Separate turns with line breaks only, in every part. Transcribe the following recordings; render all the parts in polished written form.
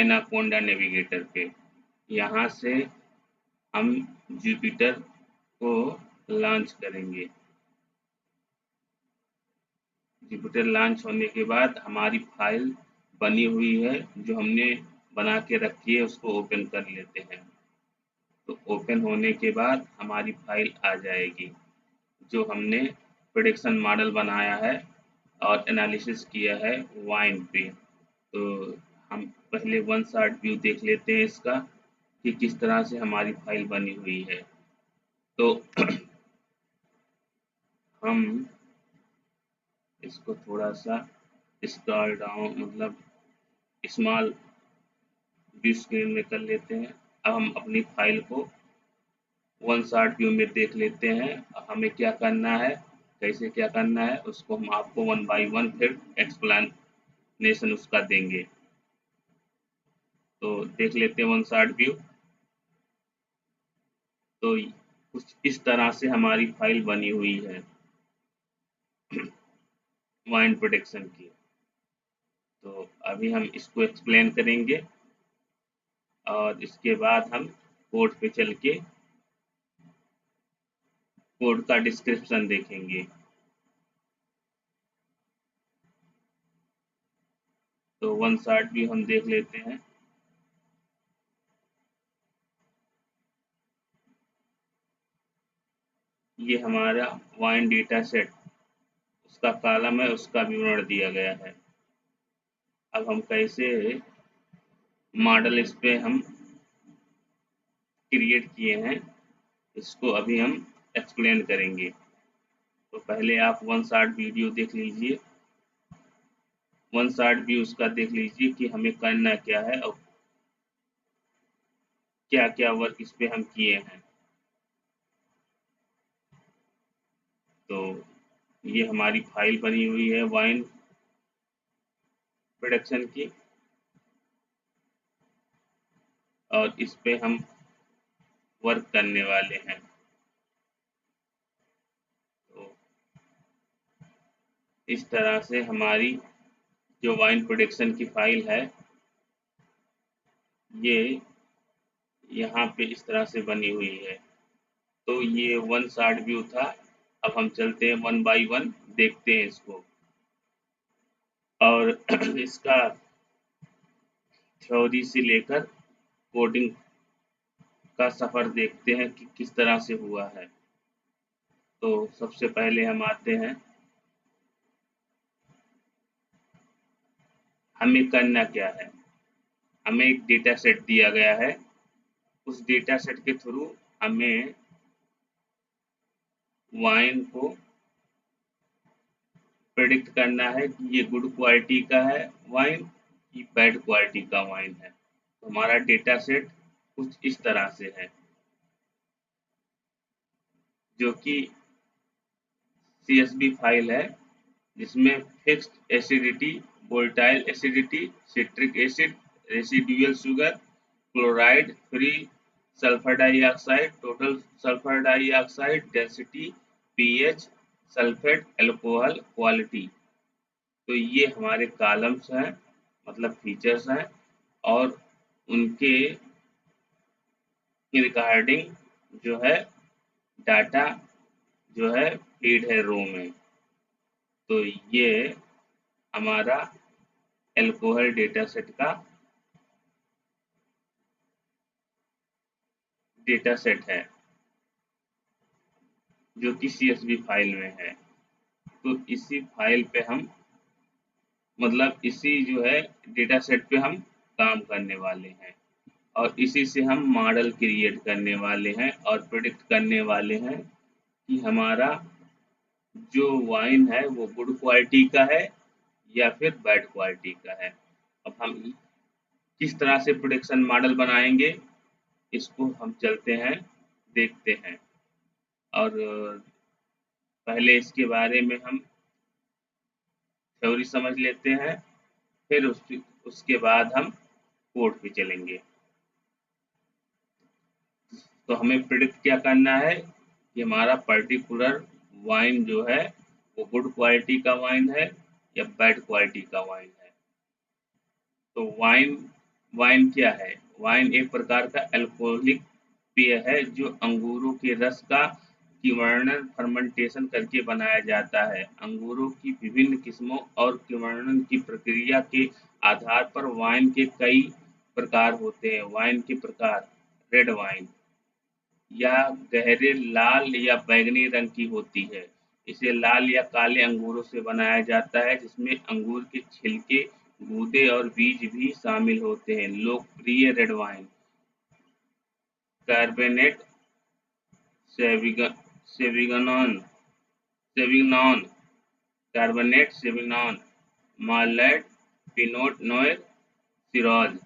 Anaconda navigator पे। यहाँ से हम जुपिटर को लॉन्च करेंगे। जुपिटर लॉन्च होने के बाद हमारी फाइल बनी हुई है जो हमने बना के रखी है, उसको ओपन कर लेते हैं। तो ओपन होने के बाद हमारी फाइल आ जाएगी जो हमने प्रेडिक्शन मॉडल बनाया है और एनालिसिस किया है वाइन पे। तो हम पहले वन शॉट व्यू देख लेते हैं इसका कि किस तरह से हमारी फाइल बनी हुई है। तो हम इसको थोड़ा सा स्क्रॉल डाउन मतलब स्मॉल व्यू स्क्रीन में कर लेते हैं। अब हम अपनी फाइल को वन शॉट व्यू में देख लेते हैं। हमें क्या करना है, कैसे क्या करना है, उसको हम आपको वन बाय वन फिर एक्सप्लेनेशन उसका देंगे। तो देख लेते हैं वन शॉट व्यू। तो कुछ इस तरह से हमारी फाइल बनी हुई है वाइन प्रोटेक्शन की। तो अभी हम इसको एक्सप्लेन करेंगे और इसके बाद हम कोड पे चल के कोड का डिस्क्रिप्शन देखेंगे। तो वन शॉट व्यू हम देख लेते हैं। ये हमारा वाइन डेटा सेट, उसका कॉलम है, उसका विवरण दिया गया है। अब हम कैसे मॉडल इस पे हम क्रिएट किए हैं, इसको अभी हम एक्सप्लेन करेंगे। तो पहले आप वन शॉट वीडियो देख लीजिए, वन शॉट व्यू उसका देख लीजिए कि हमें करना क्या है और क्या क्या वर्क इस पे हम किए हैं। तो ये हमारी फाइल बनी हुई है वाइन प्रोडक्शन की और इस पे हम वर्क करने वाले हैं। तो इस तरह से हमारी जो वाइन प्रोडक्शन की फाइल है ये यहाँ पे इस तरह से बनी हुई है। तो ये वन शॉट व्यू था। अब हम चलते हैं वन बाय वन देखते हैं इसको और इसका थ्योरी से लेकर कोडिंग का सफर देखते हैं कि किस तरह से हुआ है। तो सबसे पहले हम आते हैं, हमें करना क्या है। हमें एक डेटा सेट दिया गया है, उस डेटा सेट के थ्रू हमें वाइन को प्रेडिक्ट करना है कि ये गुड क्वालिटी का है वाइन कि बैड क्वालिटी का वाइन है। तो हमारा डेटा सेट कुछ इस तरह से है जो कि CSV फाइल है जिसमें fixed acidity, volatile acidity, citric acid, residual sugar, chloride free, sulphur dioxide, total sulphur dioxide, density, pH, sulphate, alcohol, quality. तो ये हमारे कॉलम्स हैं, मतलब फीचर्स हैं और उनके रिगार्डिंग जो है डाटा जो है फीड है रो में। तो ये हमारा अल्कोहल डेटा सेट का डेटा सेट है जो कि CSV फाइल में है। तो इसी फाइल पे हम मतलब इसी जो है डेटा सेट पे हम काम करने वाले हैं और इसी से हम मॉडल क्रिएट करने वाले हैं और प्रेडिक्ट करने वाले हैं कि हमारा जो वाइन है वो गुड क्वालिटी का है या फिर बैड क्वालिटी का है। अब हम किस तरह से प्रोडक्शन मॉडल बनाएंगे इसको हम चलते हैं देखते हैं और पहले इसके बारे में हम थ्योरी समझ लेते हैं, फिर उसके बाद हम कोड पे चलेंगे। तो हमें प्रिडिक्ट क्या करना है कि हमारा पर्टिकुलर वाइन जो है वो गुड क्वालिटी का वाइन है या बैड क्वालिटी का वाइन है। तो वाइन वाइन क्या है? वाइन एक प्रकार का अल्कोहलिक पेय है जो अंगूरों के रस का किण्वन फर्मेंटेशन करके बनाया जाता है। अंगूरों की विभिन्न किस्मों और किण्वन की प्रक्रिया के आधार पर वाइन के कई प्रकार होते हैं। वाइन के प्रकार: रेड वाइन या गहरे लाल या बैंगनी रंग की होती है। इसे लाल या काले अंगूरों से बनाया जाता है जिसमें अंगूर के छिलके, गूदे और बीज भी शामिल होते हैं। लोकप्रिय red wine: cabernet sauvignon, cabernet sauvignon, merlot, pinot noir, shiraz.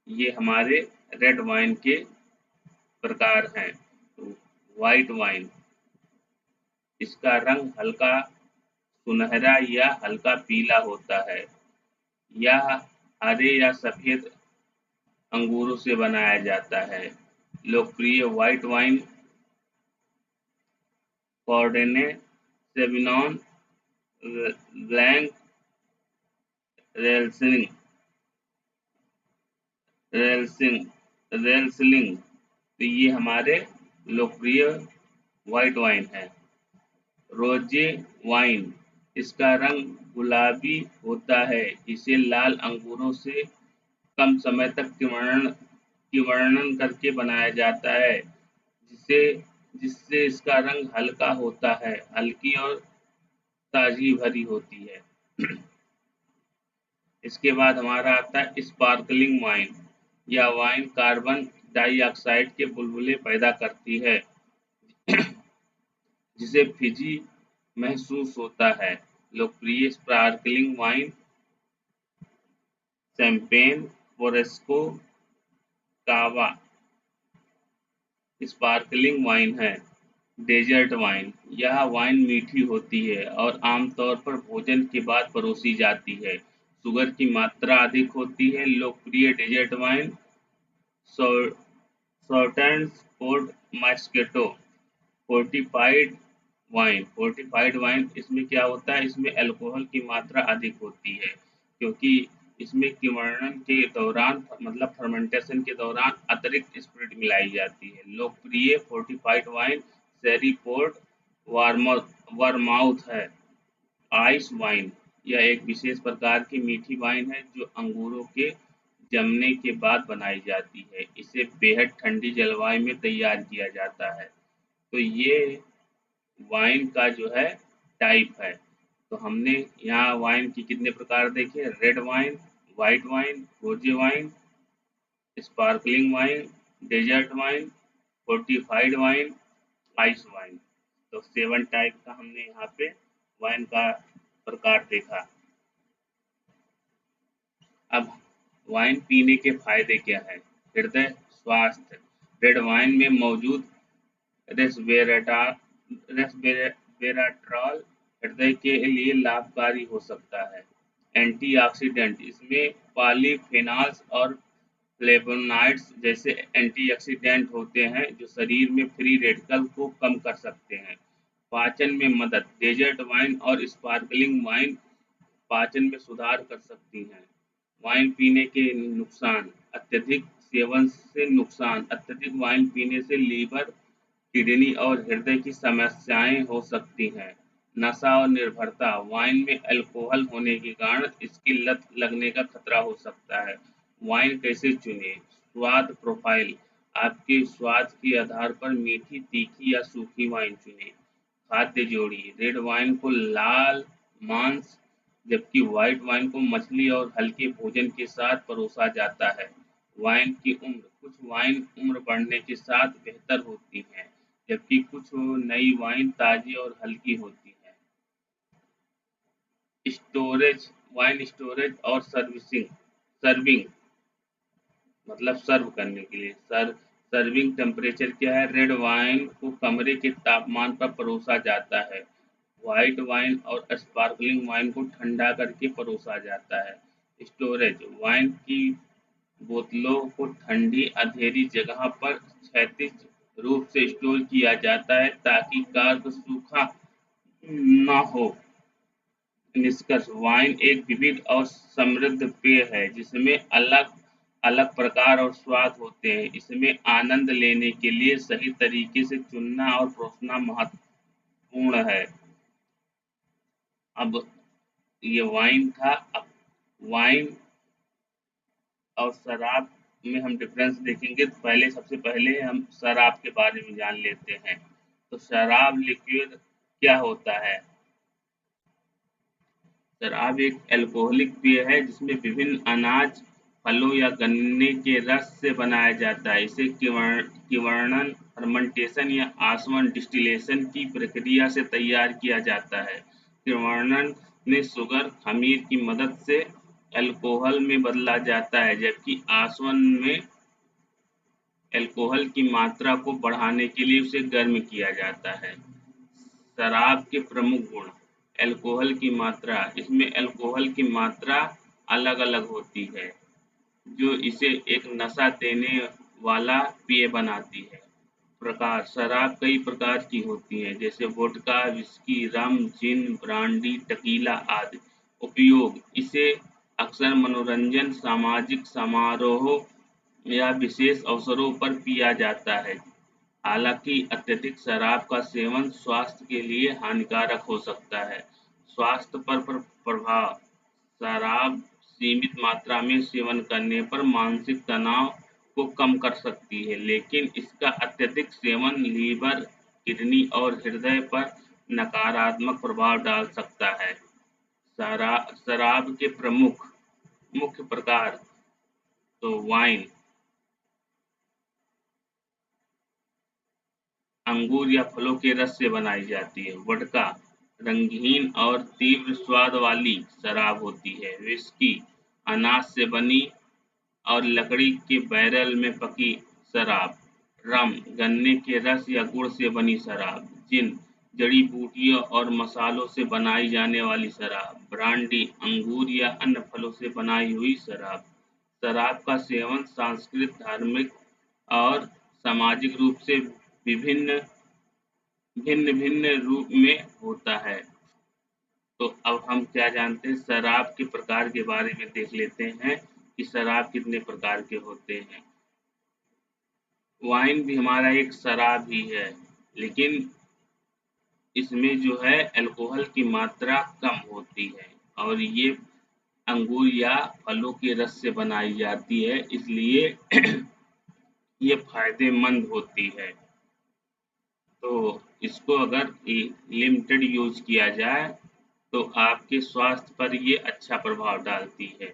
ये हमारे रेड वाइन के प्रकार हैं। व्हाइट वाइन: इसका रंग हल्का सुनहरा या हल्का पीला होता है। यह हरे या सफेद अंगूरों से बनाया जाता है। लोकप्रिय व्हाइट वाइन: कॉर्डेने सेविग्नॉन ब्लैंक, रेलसिंग रेलसिंग। तो ये हमारे लोकप्रिय व्हाइट वाइन है। रोजे वाइन: इसका रंग गुलाबी होता है। इसे लाल अंगूरों से कम समय तक किण्वन करके बनाया जाता है जिससे जिससे इसका रंग हल्का होता है, हल्की और ताजगी भरी होती है। इसके बाद हमारा आता है स्पार्कलिंग वाइन। यह वाइन कार्बन डाइऑक्साइड के बुलबुले पैदा करती है जिसे फिजी महसूस होता है। लोकप्रिय स्पार्कलिंग वाइन: शैंपेन, फोरेस्को, कावा। स्पार्कलिंग वाइन है। डेजर्ट वाइन: यह वाइन मीठी होती है और आमतौर पर भोजन के बाद परोसी जाती है। शुगर की मात्रा अधिक होती है। लोकप्रिय dessert wine: sauternes port moscato. Fortified wine इसमें क्या होता है, इसमें अल्कोहल की मात्रा अधिक होती है क्योंकि इसमें किण्वन के दौरान मतलब फर्मेंटेशन के दौरान अतिरिक्त स्पिरिट मिलाई जाती है। लोकप्रिय फोर्टिफाइड वाइन शेरी पोर्ट वर्माउथ है। आइस वाइन: यह एक विशेष प्रकार की मीठी वाइन है जो अंगूरों के जमने के बाद बनाई जाती है। इसे बेहद ठंडी जलवायु में तैयार किया जाता है। तो ये वाइन का जो है टाइप है। तो हमने यहाँ वाइन की कितने प्रकार देखे: red wine, white wine, rose wine, sparkling wine, dessert wine, fortified wine, ice wine. तो 7 टाइप का हमने यहाँ पे वाइन का प्रकार देखा। अब वाइन पीने के फायदे क्या है? हृदय स्वास्थ्य: रेड वाइन में मौजूद रेसवेराट्रॉल हृदय के लिए लाभकारी हो सकता है। एंटीऑक्सीडेंट: इसमें पॉलीफेनॉल्स और फ्लेवोनॉइड्स जैसे एंटीऑक्सीडेंट होते हैं जो शरीर में फ्री रेडिकल को कम कर सकते हैं। पाचन में मदद: डेजर्ट वाइन और स्पार्कलिंग वाइन पाचन में सुधार कर सकती हैं। वाइन पीने के नुकसान: अत्यधिक सेवन से नुकसान: अत्यधिक वाइन पीने से लीवर, किडनी और हृदय की समस्याएं हो सकती हैं। नशा और निर्भरता: वाइन में अल्कोहल होने के कारण इसकी लत लगने का खतरा हो सकता है। वाइन कैसे चुनें? स्वाद प्रोफाइल: आपके स्वाद के आधार पर मीठी, तीखी या सूखी वाइन चुनें। खाद्य जोड़ी: रेड वाइन को लाल मांस जबकि व्हाइट वाइन को मछली और हल्के भोजन के साथ परोसा जाता है। वाइन की उम्र: कुछ वाइन उम्र बढ़ने के साथ बेहतर होती हैं जबकि कुछ नई वाइन ताजी और हल्की होती है। स्टोरेज: वाइन स्टोरेज और सर्विंग मतलब सर्व करने के लिए सर्विंग टेम्परेचर क्या है? रेड वाइन को कमरे के तापमान पर परोसा जाता है। व्हाइट वाइन और स्पार्कलिंग वाइन को ठंडा करके परोसा जाता है। स्टोरेज: वाइन की बोतलों को ठंडी अंधेरी जगह पर क्षैतिज रूप से स्टोर किया जाता है ताकि कार्ब सूखा न हो। निष्कर्ष: वाइन एक विविध और समृद्ध पेय है जिसमें अलग अलग प्रकार और स्वाद होते हैं। इसमें आनंद लेने के लिए सही तरीके से चुनना और परोसना महत्वपूर्ण है। अब ये वाइन था। अब वाइन और शराब में हम डिफरेंस देखेंगे तो पहले सबसे पहले हम शराब के बारे में जान लेते हैं। तो शराब लिक्विड क्या होता है? शराब एक अल्कोहलिक पेय है जिसमें विभिन्न अनाज, फलों या गन्ने के रस से बनाया जाता है। इसे किण्वन, फर्मेंटेशन या आसवन डिस्टिलेशन की प्रक्रिया से तैयार किया जाता है। किण्वन में शुगर, खमीर की मदद से अल्कोहल में बदला जाता है, जबकि आसवन में अल्कोहल की मात्रा को बढ़ाने के लिए उसे गर्म किया जाता है। शराब के प्रमुख गुण। अल्कोहल की मात्रा। इसमें अल्कोहल की मात्रा अलग-अलग होती है, जो इसे एक नशा देने वाला पेय बनाती है। प्रकार। शराब कई प्रकार की होती हैं, जैसे वोडका, विस्की, रम, जिन, ब्रांडी, टकीला आदि। उपयोग। इसे अक्सर मनोरंजन, सामाजिक समारोहों या विशेष अवसरों पर पिया जाता है। हालांकि अत्यधिक शराब का सेवन स्वास्थ्य के लिए हानिकारक हो सकता है। स्वास्थ्य पर प्रभाव। शराब सीमित मात्रा में सेवन करने पर मानसिक तनाव को कम कर सकती है, लेकिन इसका अत्यधिक सेवन लीवर, किडनी और हृदय पर नकारात्मक प्रभाव डाल सकता है। शराब के प्रमुख मुख्य प्रकार। तो वाइन अंगूर या फलों के रस से बनाई जाती है। वोडका रंगहीन और तीव्र स्वाद वाली शराब होती है। विस्की अनाज से बनी और लकड़ी के बैरल में पकी शराब। रम गन्ने के रस या गुड़ से बनी शराब। जिन जड़ी बूटियों और मसालों से बनाई जाने वाली शराब। ब्रांडी अंगूर या अन्य फलों से बनाई हुई शराब। शराब का सेवन सांस्कृतिक, धार्मिक और सामाजिक रूप से विभिन्न भिन्न भिन्न रूप में होता है। तो अब हम क्या जानते हैं, शराब के प्रकार के बारे में देख लेते हैं कि शराब कितने प्रकार के होते हैं। वाइन भी हमारा एक शराब ही है, लेकिन इसमें जो है अल्कोहल की मात्रा कम होती है और ये अंगूर या फलों के रस से बनाई जाती है, इसलिए ये फायदेमंद होती है। तो इसको अगर लिमिटेड यूज किया जाए तो आपके स्वास्थ्य पर ये अच्छा प्रभाव डालती है।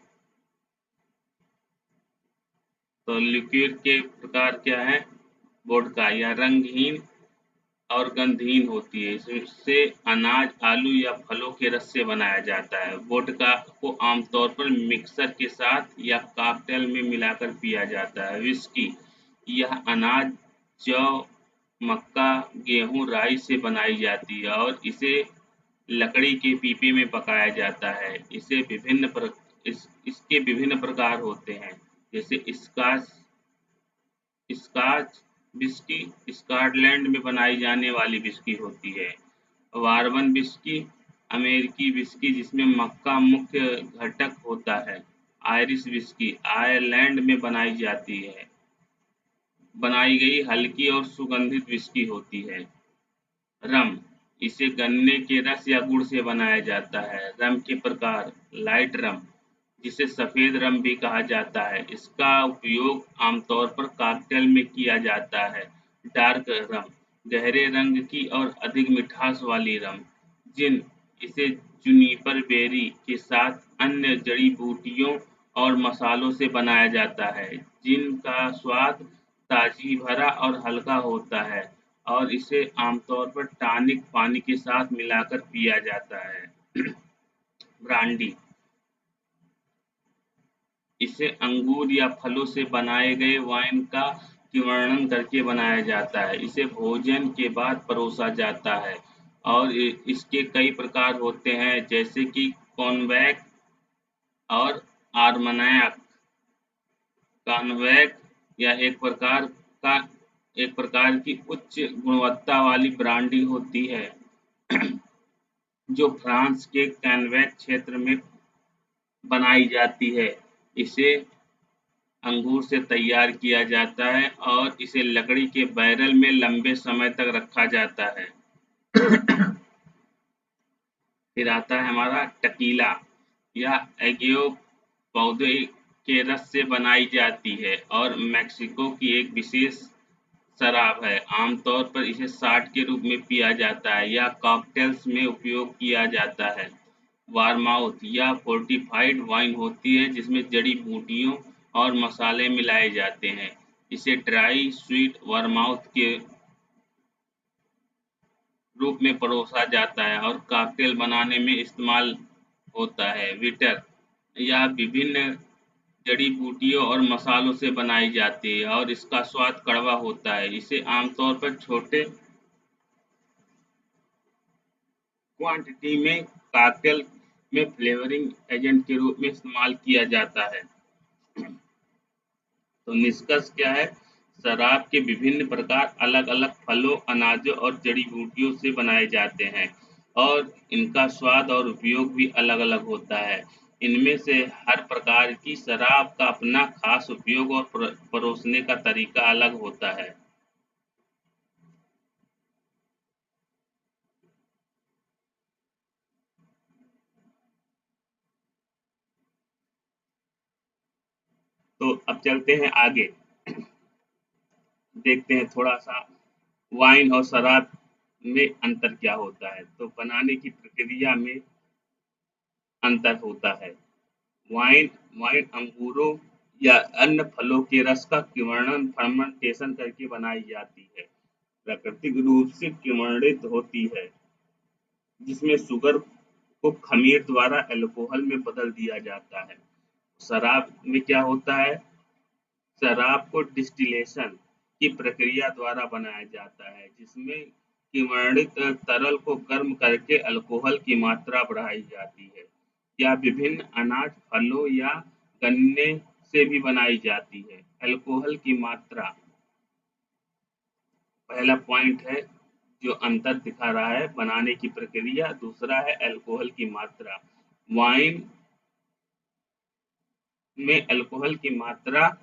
तो लिक्विड के प्रकार क्या है? वोडका या रंगहीन और गंधहीन होती है। इससे अनाज, आलू या फलों के रस से बनाया जाता है। वोडका को आमतौर पर मिक्सर के साथ या कॉकटेल में मिलाकर पिया जाता है। विस्की यह अनाज, जौ, मक्का, गेहूं, राई से बनाई जाती है और इसे लकड़ी के पीपे में पकाया जाता है। इसके विभिन्न प्रकार होते हैं, जैसे स्कॉच विस्की स्कॉटलैंड में बनाई जाने वाली विस्की होती है। बourbon विस्की अमेरिकी विस्की जिसमें मक्का मुख्य घटक होता है। आयरिश विस्की आयरलैंड में बनाई गई हल्की और सुगंधित विस्की होती है। रम इसे गन्ने के रस या गुड़ से बनाया जाता है। रम के प्रकार। लाइट रम जिसे सफ़ेद रम भी कहा जाता है, इसका उपयोग आमतौर पर कॉकटेल में किया जाता है। डार्क रम गहरे रंग की और अधिक मिठास वाली रम। जिन इसे जूनिपर बेरी के साथ अन्य जड़ी बूटियों और मसालों से बनाया जाता है। जिन का स्वाद ताजगी भरा और हल्का होता है और इसे आमतौर पर टॉनिक पानी के साथ मिलाकर पिया जाता है। ब्रांडी इसे अंगूर या फलों से बनाए गए वाइन का किण्वन करके बनाया जाता है। इसे भोजन के बाद परोसा जाता है और इसके कई प्रकार होते हैं, जैसे कि कॉन्वैक और आर्मैक। कॉन्वैक या एक प्रकार की उच्च गुणवत्ता वाली ब्रांडी होती है जो फ्रांस के कॉन्वैक क्षेत्र में बनाई जाती है। इसे अंगूर से तैयार किया जाता है और इसे लकड़ी के बैरल में लंबे समय तक रखा जाता है। फिर आता है हमारा टकीला। यह एगेव पौधे के रस से बनाई जाती है और मेक्सिको की एक विशेष शराब है। आमतौर पर इसे शॉट के रूप में पिया जाता है या कॉकटेल्स में उपयोग किया जाता है। वारमाउथ यह फोर्टिफाइड वाइन होती है जिसमें जड़ी बूटियों और मसाले मिलाए जाते हैं। इसे ड्राई स्वीट वारमाउथ के रूप में परोसा जाता है और कॉकटेल बनाने में इस्तेमाल होता है। विटर यह विभिन्न जड़ी बूटियों और मसालों से बनाई जाती है और इसका स्वाद कड़वा होता है। इसे आमतौर पर छोटे क्वांटिटी में कॉकटेल में फ्लेवरिंग एजेंट के रूप में इस्तेमाल किया जाता है। तो निष्कर्ष क्या है? शराब के विभिन्न प्रकार अलग-अलग फलों, अनाजों और जड़ी-बूटियों से बनाए जाते हैं और इनका स्वाद और उपयोग भी अलग-अलग होता है। इनमें से हर प्रकार की शराब का अपना खास उपयोग और परोसने का तरीका अलग होता है। तो अब चलते हैं आगे, देखते हैं थोड़ा-सा वाइन और शराब में अंतर क्या होता है। तो बनाने की प्रक्रिया में अंतर होता है। वाइन वाइन अंगूरों या अन्य फलों के रस का किण्वन फर्मेंटेशन करके बनाई जाती है। प्राकृतिक रूप से किण्वित होती है, जिसमें शुगर को खमीर द्वारा अल्कोहल में बदल दिया जाता है। शराब में क्या होता है? शराब को डिस्टिलेशन की प्रक्रिया द्वारा बनाया जाता है, जिसमें किण्वित तरल को गर्म करके अल्कोहल की मात्रा बढ़ाई जाती है। या विभिन्न अनाज, फलों या गन्ने से भी बनाई जाती है। अल्कोहल की मात्रा पहला पॉइंट है जो अंतर दिखा रहा है बनाने की प्रक्रिया, दूसरा है अल्कोहल की मात्रा। वाइन में अल्कोहल की मात्रा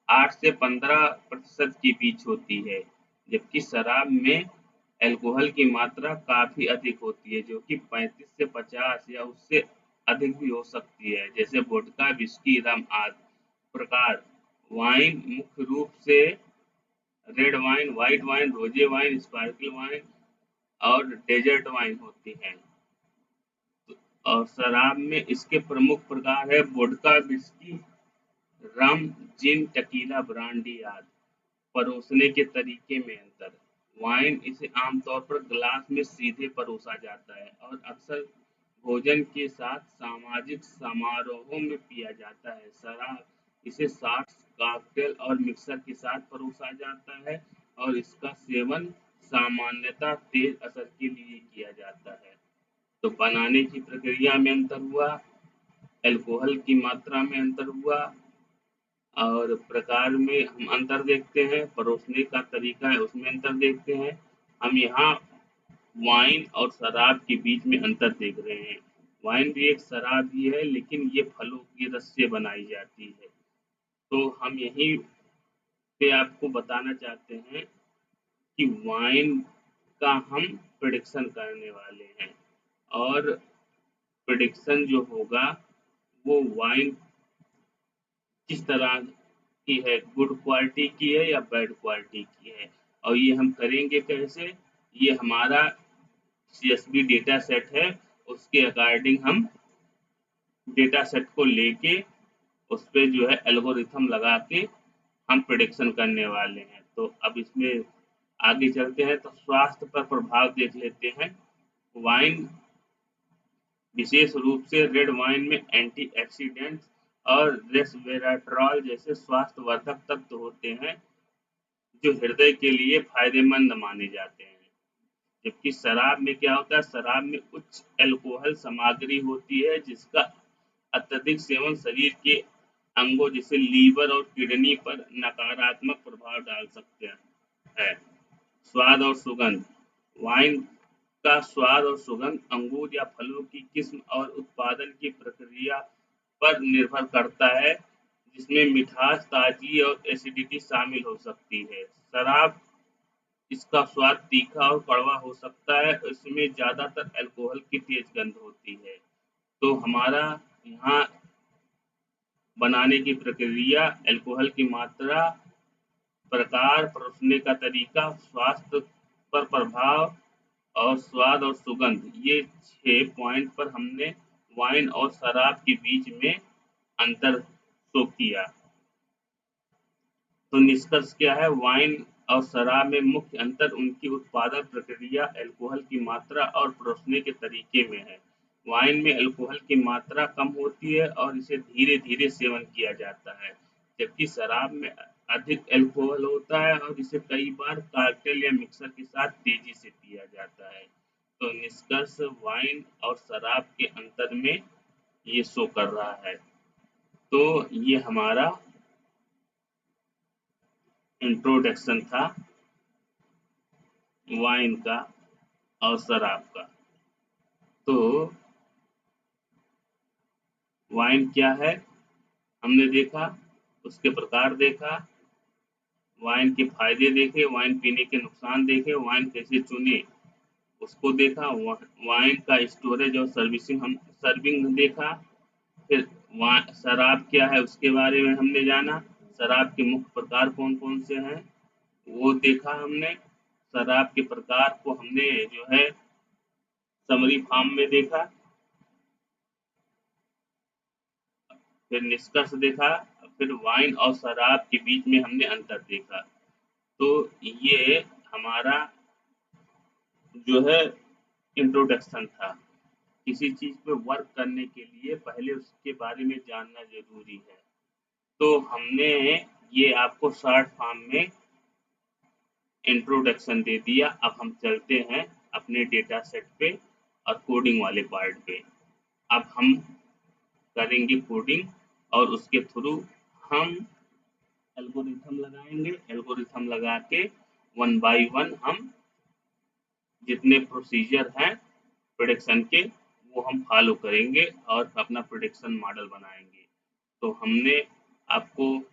8 से 15% के बीच होती है, जबकि शराब में अल्कोहल की मात्रा काफ़ी अधिक होती है, जो कि 35 से 50 या उससे अधिक भी हो सकती है, जैसे वोडका, विस्की, रम आदि। प्रकार वाइन मुख्य रूप से red wine, white wine, rose wine, sparkle wine और डेजर्ट वाइन होती हैं। और शराब में इसके प्रमुख प्रकार है वोडका, विस्की, रम, जिन, टकीला, ब्रांडी आदि। परोसने के तरीके में अंतर। वाइन इसे आमतौर पर ग्लास में सीधे परोसा जाता है और अक्सर भोजन के साथ सामाजिक समारोहों में पिया जाता है। शराब इसे शॉट्स, कॉकटेल और मिक्सर के साथ परोसा जाता है और इसका सेवन सामान्यतः तेज असर के लिए किया जाता है। तो बनाने की प्रक्रिया में अंतर हुआ, अल्कोहल की मात्रा में अंतर हुआ और प्रकार में हम अंतर देखते हैं, परोसने का तरीका है उसमें अंतर देखते हैं। हम यहाँ वाइन और शराब के बीच में अंतर देख रहे हैं। वाइन भी एक शराब ही है, लेकिन ये फलों के रस से बनाई जाती है। तो हम यहीं पे आपको बताना चाहते हैं कि वाइन का हम प्रेडिक्शन करने वाले हैं और प्रेडिक्शन जो होगा वो वाइन किस तरह की है, गुड क्वालिटी की है या बैड क्वालिटी की है। और ये हम करेंगे कैसे? ये हमारा CSV डेटा सेट है, उसके अकॉर्डिंग हम डेटा सेट को लेके उस पे जो है एल्गोरिथम लगा के हम प्रेडिक्शन करने वाले हैं। तो अब इसमें आगे चलते हैं तो स्वास्थ्य पर प्रभाव देख लेते हैं। वाइन विशेष रूप से रेड वाइन में एंटीऑक्सीडेंट्स और रेस्वेराट्रॉल जैसे स्वास्थ्यवर्धक तत्व होते हैं, जो हृदय के लिए फायदेमंद माने जाते हैं। जबकि शराब में क्या होता है? शराब में उच्च अल्कोहल सामग्री होती है, जिसका अत्यधिक सेवन शरीर के अंगों जैसे लीवर और किडनी पर नकारात्मक प्रभाव डाल सकते हैं। स्वाद और सुगंध। वाइन का स्वाद और सुगंध अंगूर या फलों की किस्म और उत्पादन की प्रक्रिया पर निर्भर करता है। जिसमें मिठास, ताजगी और एसिडिटी शामिल हो सकती है। शराब, इसका स्वाद तीखा और कड़वा हो सकता है। इसमें ज़्यादातर अल्कोहल की तेज गंध होती है। तो हमारा यहाँ बनाने की प्रक्रिया, अल्कोहल की मात्रा, प्रकार, परोसने का तरीका, स्वास्थ्य पर प्रभाव और स्वाद और सुगंध, ये 6 पॉइंट पर हमने वाइन और शराब के बीच में अंतर शो किया। तो निष्कर्ष क्या है? वाइन और शराब में मुख्य अंतर उनकी उत्पादन प्रक्रिया, अल्कोहल की मात्रा और परोसने के तरीके में है। वाइन में अल्कोहल की मात्रा कम होती है और इसे धीरे-धीरे सेवन किया जाता है, जबकि शराब में अधिक अल्कोहल होता है और इसे कई बार कॉकटेल या मिक्सर के साथ तेजी से पिया जाता है। तो निष्कर्ष, वाइन और शराब के अंतर में ये शो कर रहा है। तो ये हमारा इंट्रोडक्शन था वाइन का और शराब का। तो वाइन क्या है हमने देखा, उसके प्रकार देखा, वाइन के फायदे देखे, वाइन पीने के नुकसान देखे, वाइन कैसे चुने उसको देखा, वाइन का स्टोरेज और सर्विंग देखा। फिर शराब क्या है उसके बारे में हमने जाना, शराब के मुख्य प्रकार कौन कौन से हैं वो देखा हमने। शराब के प्रकार को हमने जो है समरी फॉर्म में देखा। फिर निष्कर्ष देखा। फिर वाइन और शराब के बीच में हमने अंतर देखा। तो ये हमारा जो है इंट्रोडक्शन था। किसी चीज पे वर्क करने के लिए पहले उसके बारे में जानना जरूरी है। तो हमने ये आपको शॉर्ट फॉर्म में इंट्रोडक्शन दे दिया। अब हम चलते हैं अपने डेटा सेट पे और कोडिंग वाले पार्ट पे। अब हम करेंगे कोडिंग और उसके थ्रू हम एल्गोरिथम लगाएंगे। एल्गोरिथम लगा के 1 बाय 1 हम जितने प्रोसीजर हैं प्रेडिक्शन के वो हम फॉलो करेंगे और अपना प्रेडिक्शन मॉडल बनाएंगे। तो हमने आपको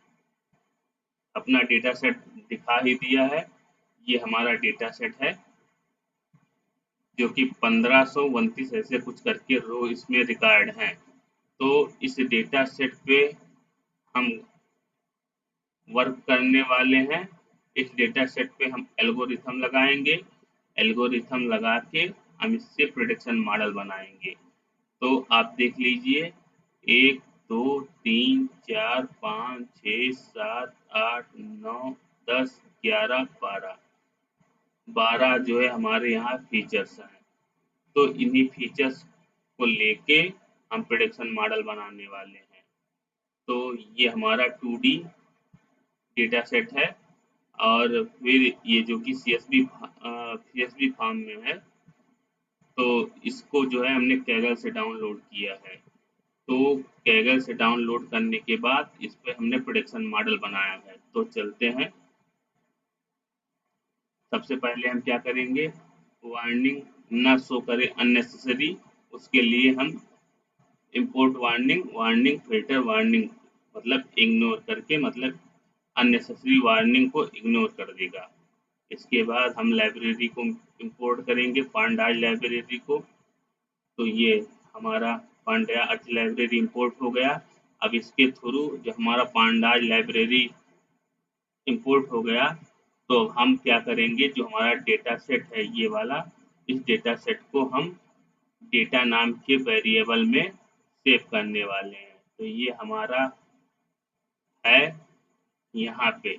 अपना डेटा सेट दिखा ही दिया है। ये हमारा डेटा सेट है जो कि 1529 ऐसे कुछ करके रो इसमें रिकॉर्ड हैं। तो इस डेटा सेट पे हम वर्क करने वाले हैं। इस डेटा सेट पे हम एल्गोरिथम लगाएंगे। एल्गोरिथम लगा के हम इससे प्रेडिक्शन मॉडल बनाएंगे। तो आप देख लीजिए 1 2 3 4 5 6 7 8 9 10 11 12 जो है हमारे यहाँ फीचर्स हैं। तो इन्हीं फीचर्स को लेके हम प्रेडिक्शन मॉडल बनाने वाले हैं। तो ये हमारा 2D डेटा सेट है और फिर ये जो कि CSV फॉर्म में है। तो इसको जो है हमने कैगल से डाउनलोड किया है। तो कैगल से डाउनलोड करने के बाद इस पे हमने प्रेडिक्शन मॉडल बनाया है। तो चलते हैं। सबसे पहले हम क्या करेंगे, वार्निंग ना शो करे अननेसेसरी, उसके लिए हम इंपोर्ट वार्निंग फिल्टर वार्निंग मतलब इग्नोर करके, मतलब अननेसेसरी वार्निंग को इग्नोर कर देगा। इसके बाद हम लाइब्रेरी को इंपोर्ट करेंगे, पांडाज लाइब्रेरी को। तो ये हमारा पांडाज लाइब्रेरी इंपोर्ट हो गया। अब इसके थ्रू जो हमारा पांडाज लाइब्रेरी इंपोर्ट हो गया, तो हम क्या करेंगे, जो हमारा डेटा सेट है ये वाला, इस डेटा सेट को हम डेटा नाम के वेरिएबल में सेव करने वाले हैं। तो ये हमारा है यहाँ पे।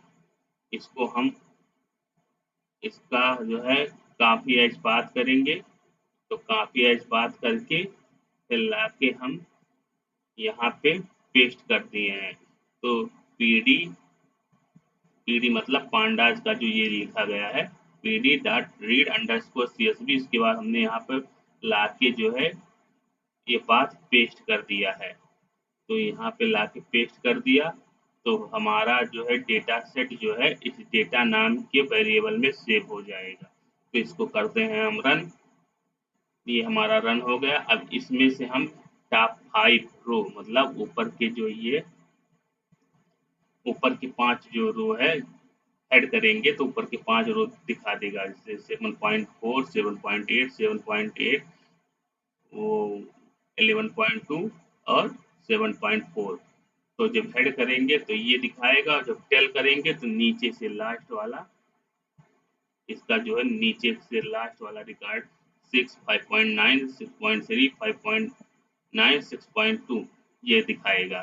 इसको हम इसका जो है काफी एज बात करेंगे। तो काफी एज बात करके फिर लाके हम यहाँ पे पेस्ट कर दिए हैं। तो पीडी मतलब पांडाज का जो ये लिखा गया है pd.read_csv, इसके बाद हमने यहाँ पर लाके जो है ये पाथ पेस्ट कर दिया है। तो यहाँ पे लाके पेस्ट कर दिया। तो हमारा जो है डेटा सेट जो है इस डेटा नाम के वेरिएबल में सेव हो जाएगा। तो इसको करते हैं हम रन। ये हमारा रन हो गया। अब इसमें से हम टॉप 5 रो मतलब ऊपर के जो ये ऊपर की 5 जो रो है ऐड करेंगे तो ऊपर के 5 रो दिखा देगा, जैसे 7.4, 7.8, 7.8, वो 11.2 और 7.4। तो जब हेड करेंगे तो ये दिखाएगा, और जब टेल करेंगे तो नीचे से लास्ट वाला, इसका जो है नीचे से लास्ट वाला रिकॉर्ड 6, 5.9, 6.3, 5.9, 6.2 ये दिखाएगा।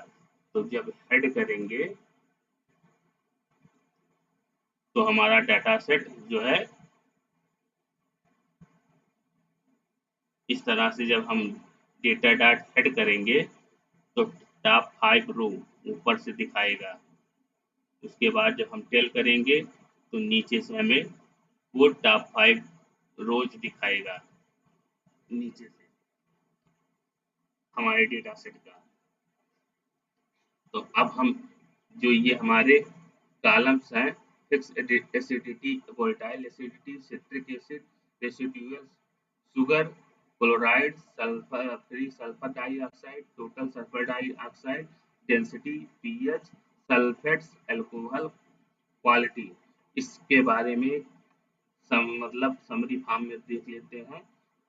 तो जब हेड करेंगे तो हमारा डाटा सेट जो है इस तरह से, जब हम डेटा डॉट हेड करेंगे तो टॉप 5 रो ऊपर से दिखाएगा। उसके बाद जब हम टेल करेंगे तो नीचे से हमें वो टॉप 5 रोज दिखाएगा नीचे से हमारे डेटा सेट का। तो अब हम जो ये हमारे कॉलम्स हैं, fix acidity, volatile acidity, citric acid, residual sugar, chloride, sulphur, free sulphur dioxide, total sulphur dioxide, density, pH, sulphates, alcohol, quality. इसके बारे में मतलब समरी फॉर्म में देख लेते हैं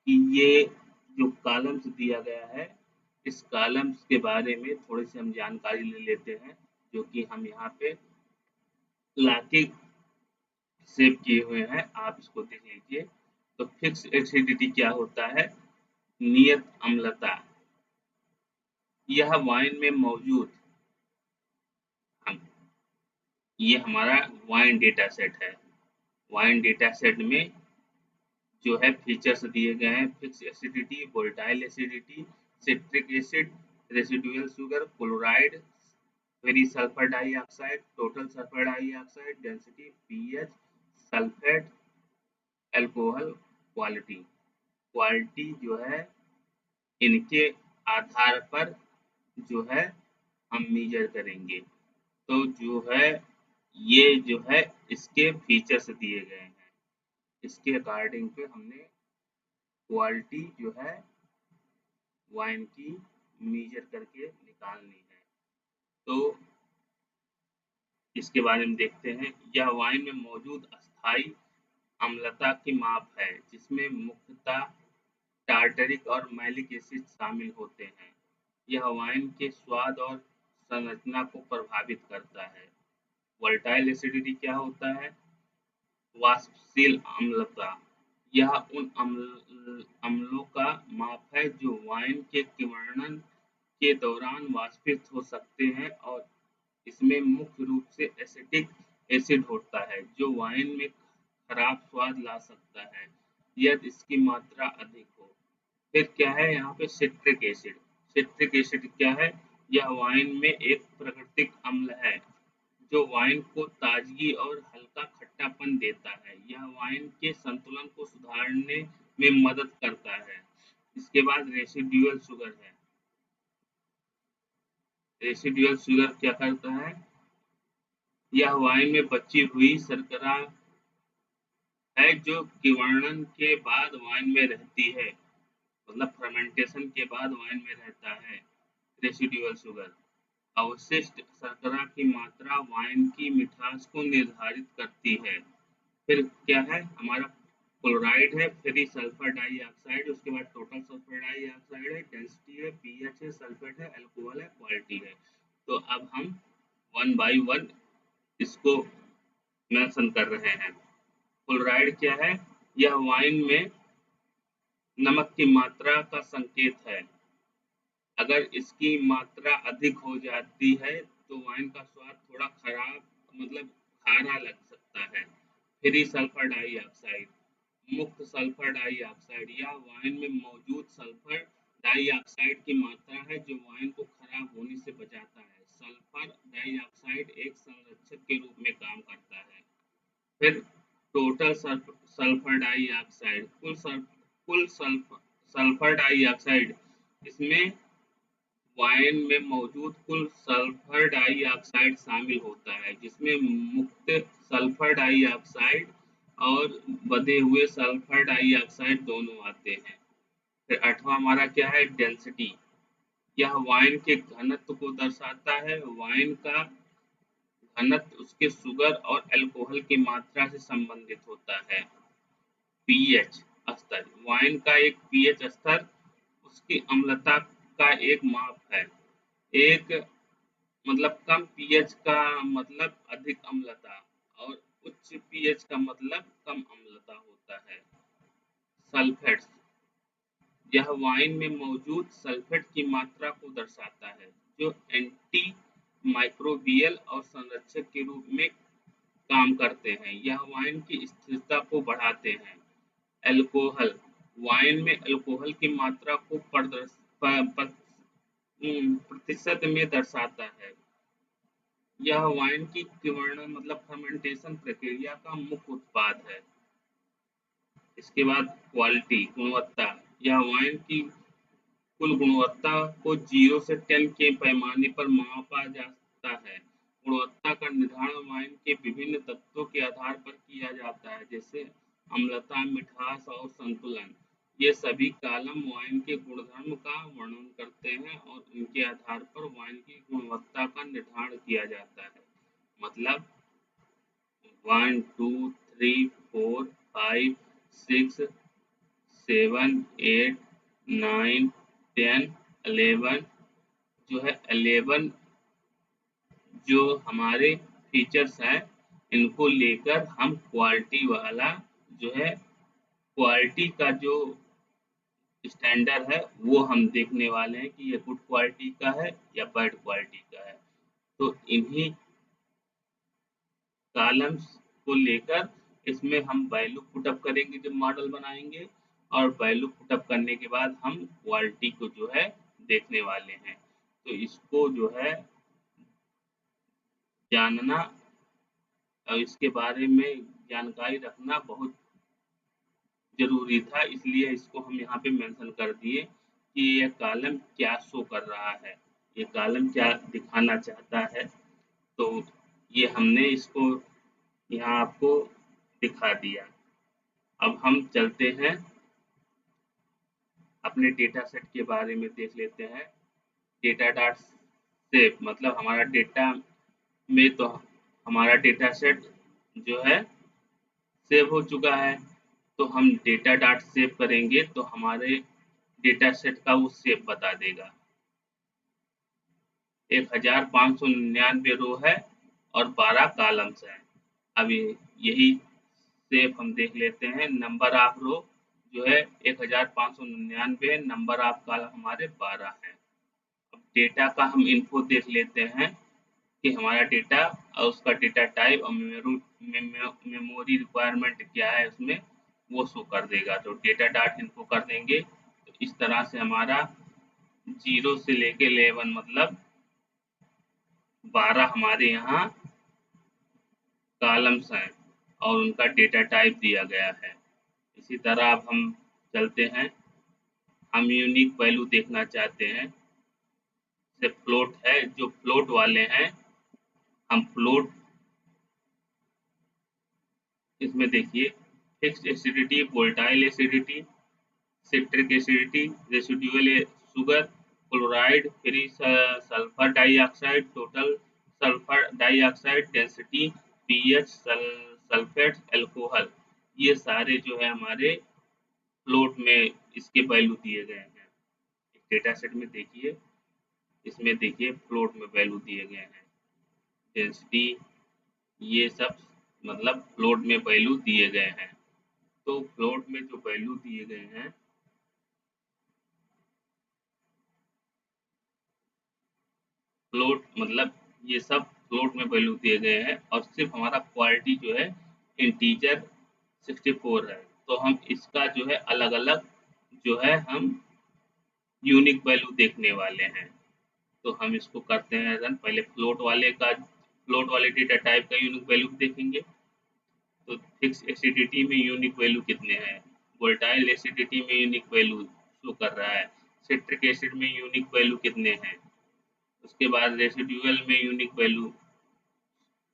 कि ये जो कॉलम्स दिया गया है, इस कॉलम्स के बारे में थोड़ी सी हम जानकारी ले लेते हैं, जो कि हम यहाँ पे लाके सेव किए हुए हैं, आप इसको देख लीजिए। तो फिक्स एसिडिटी क्या होता है? नियत अम्लता। यह वाइन में मौजूद, हम ये हमारा वाइन डेटा सेट है। वाइन डेटा सेट में जो है फीचर्स दिए गए हैं: fix acidity, volatile acidity, citric acid, residual sugar, chloride, free sulphur dioxide, total sulphur dioxide, density, pH, sulphate, alcohol, quality. Quality जो है इनके आधार पर जो है हम मेजर करेंगे। तो जो है ये जो है इसके फीचर्स दिए गए हैं, इसके अकॉर्डिंग पे हमने क्वालिटी जो है वाइन की मेजर करके निकालनी है। तो इसके बारे में देखते हैं। यह वाइन में मौजूद अस्थाई अम्लता की माप है, जिसमें मुख्यतः टार्टरिक और मैलिक एसिड शामिल होते हैं। यह वाइन के स्वाद और संरचना को प्रभावित करता है। वोलेटाइल एसिडिटी क्या होता है? वाष्पशील अम्लता। यह उन अम्लों का माप है जो वाइन के किण्वन के दौरान वाष्पित हो सकते हैं, और इसमें मुख्य रूप से एसिटिक एसिड होता है, जो वाइन में खराब स्वाद ला सकता है यदि इसकी मात्रा अधिक हो। फिर क्या है यहाँ पे? Citric acid. सिट्रिक एसिड क्या है? यह वाइन में एक प्राकृतिक अम्ल है जो वाइन को ताजगी और हल्का खट्टापन देता है। यह वाइन के संतुलन को सुधारने में मदद करता है। इसके बाद रेसिडुअल शुगर है। रेसिडुअल शुगर क्या करता है? यह वाइन में बची हुई शर्करा है जो किण्वन के बाद वाइन में रहती है, मतलब फर्मेंटेशन के बाद वाइन में रहता है। रेसिडुअल शुगर अवशिष्ट शर्करा की मात्रा वाइन की मिठास को निर्धारित करती है। फिर क्या है हमारा? क्लोराइड है, फिर सल्फर डाइऑक्साइड, उसके बाद टोटल सल्फर डाइऑक्साइड है, डेंसिटी है, पीएच है, सल्फेट है, अल्कोहल है, क्वालिटी है। तो अब हम वन बाय वन इसको मेंशन कर रहे हैं। क्लोराइड क्या है? यह वाइन में नमक की मात्रा का संकेत है। अगर इसकी मात्रा अधिक हो जाती है तो वाइन का स्वाद थोड़ा खराब, मतलब खारा लग सकता है। फिर सल्फर डाइऑक्साइड, मुक्त सल्फर डाइऑक्साइड, यह वाइन में मौजूद सल्फर डाइऑक्साइड की मात्रा है जो वाइन को खराब होने से बचाता है। सल्फर डाइऑक्साइड एक संरक्षक के रूप में काम करता है। फिर टोटल सल्फर डाइऑक्साइड, कुल सल्फर डाइऑक्साइड, इसमें वाइन में मौजूद कुल सल्फर डाइऑक्साइड शामिल होता है, जिसमें मुक्त सल्फर डाइऑक्साइड और बंधे हुए सल्फर डाइऑक्साइड दोनों आते हैं। फिर आठवां हमारा क्या है? डेंसिटी। यह वाइन के घनत्व को दर्शाता है। वाइन का घनत्व उसके शुगर और अल्कोहल की मात्रा से संबंधित होता है। पीएच स्तर, वाइन का एक पीएच स्तर उसकी अम्लता का एक माप है। एक मतलब कम पीएच का मतलब अधिक अम्लता और उच्च पीएच का मतलब कम अम्लता होता है। सल्फेट्स, यह वाइन में मौजूद सल्फेट की मात्रा को दर्शाता है जो एंटी माइक्रोबियल और संरक्षक के रूप में काम करते हैं। यह वाइन की स्थिरता को बढ़ाते हैं। अल्कोहल, वाइन में अल्कोहल की मात्रा को प्रतिशत में दर्शाता है। यह वाइन की किण्वन मतलब फर्मेंटेशन प्रक्रिया का मुख्य उत्पाद है। इसके बाद क्वालिटी, गुणवत्ता, यह वाइन की कुल गुणवत्ता को 0 से 10 के पैमाने पर मापा जाता है। गुणवत्ता का निर्धारण वाइन के विभिन्न तत्वों के आधार पर किया जाता है, जैसे अम्लता, मिठास और संतुलन। ये सभी कॉलम वाइन के गुणधर्म का वर्णन करते हैं और इनके आधार पर वाइन की गुणवत्ता का निर्धारण किया जाता है। मतलब 1 2 3 4 5 6 7 8 9 10 11 जो है 11 जो हमारे फीचर्स हैं, इनको लेकर हम क्वालिटी वाला जो है क्वालिटी का जो स्टैंडर्ड है वो हम देखने वाले हैं कि ये गुड क्वालिटी का है या बैड क्वालिटी का है। तो इन्हीं कॉलम्स को लेकर इसमें हम वैल्यू पुटअप करेंगे जब मॉडल बनाएंगे, और वैल्यू पुटअप करने के बाद हम क्वालिटी को जो है देखने वाले हैं। तो इसको जो है जानना और इसके बारे में जानकारी रखना बहुत जरूरी था, इसलिए इसको हम यहाँ पे मेंशन कर दिए कि ये कॉलम क्या शो कर रहा है, ये कॉलम क्या दिखाना चाहता है। तो ये हमने इसको यहाँ आपको दिखा दिया। अब हम चलते हैं अपने डेटा सेट के बारे में देख लेते हैं। डेटा डॉट सेव मतलब हमारा डेटा में तो हमारा डेटा सेट जो है सेव हो चुका है। तो हम डेटा डॉट सेव करेंगे तो हमारे डेटा सेट का वो सेव बता देगा। 1599 रो है और 12 कॉलम्स हैं। अब यही सेव हम देख लेते हैं। नंबर ऑफ रो जो है 1599, नंबर ऑफ कॉलम हमारे 12 हैं। अब डेटा का हम इन्फो देख लेते हैं कि हमारा डेटा और उसका डेटा टाइप और मेमोरी रिक्वायरमेंट क्या है उसमें, वो शो कर देगा। तो डेटा डॉट इन्फो कर देंगे तो इस तरह से हमारा 0 से लेके 11 मतलब 12 हमारे यहाँ कॉलम्स हैं और उनका डेटा टाइप दिया गया है। इसी तरह अब हम चलते हैं, हम यूनिक वैल्यू देखना चाहते हैं। जैसे फ्लोट है, जो फ्लोट वाले हैं हम फ्लोट इसमें देखिए fixed acidity, volatile acidity, citric acidity, residual sugar, chloride, free sulphur dioxide, total sulphur dioxide, density, pH, sulphate, alcohol, ये सारे जो है हमारे फ्लोट में इसके वैल्यू दिए गए हैं। डेटा सेट में देखिए, इसमें देखिए फ्लोट में वैल्यू दिए गए हैं। डेंसिटी, ये सब मतलब फ्लोट में वैल्यू दिए गए हैं। तो फ्लोट में जो वैल्यू दिए गए हैं, फ्लोट मतलब ये सब फ्लोट में वैल्यू दिए गए हैं और सिर्फ हमारा क्वालिटी जो है इंटीजर 64 है। तो हम इसका जो है अलग अलग जो है हम यूनिक वैल्यू देखने वाले हैं। तो हम इसको करते हैं रन। पहले फ्लोट वाले डेटा टाइप का यूनिक वैल्यू देखेंगे। तो फिक्स एसिडिटी में यूनिक वैल्यू कितने हैं, वोलेटाइल एसिडिटी में यूनिक वैल्यू शो कर रहा है, सिट्रिक एसिड में यूनिक वैल्यू कितने हैं, उसके बाद रेसिडुअल में यूनिक वैल्यू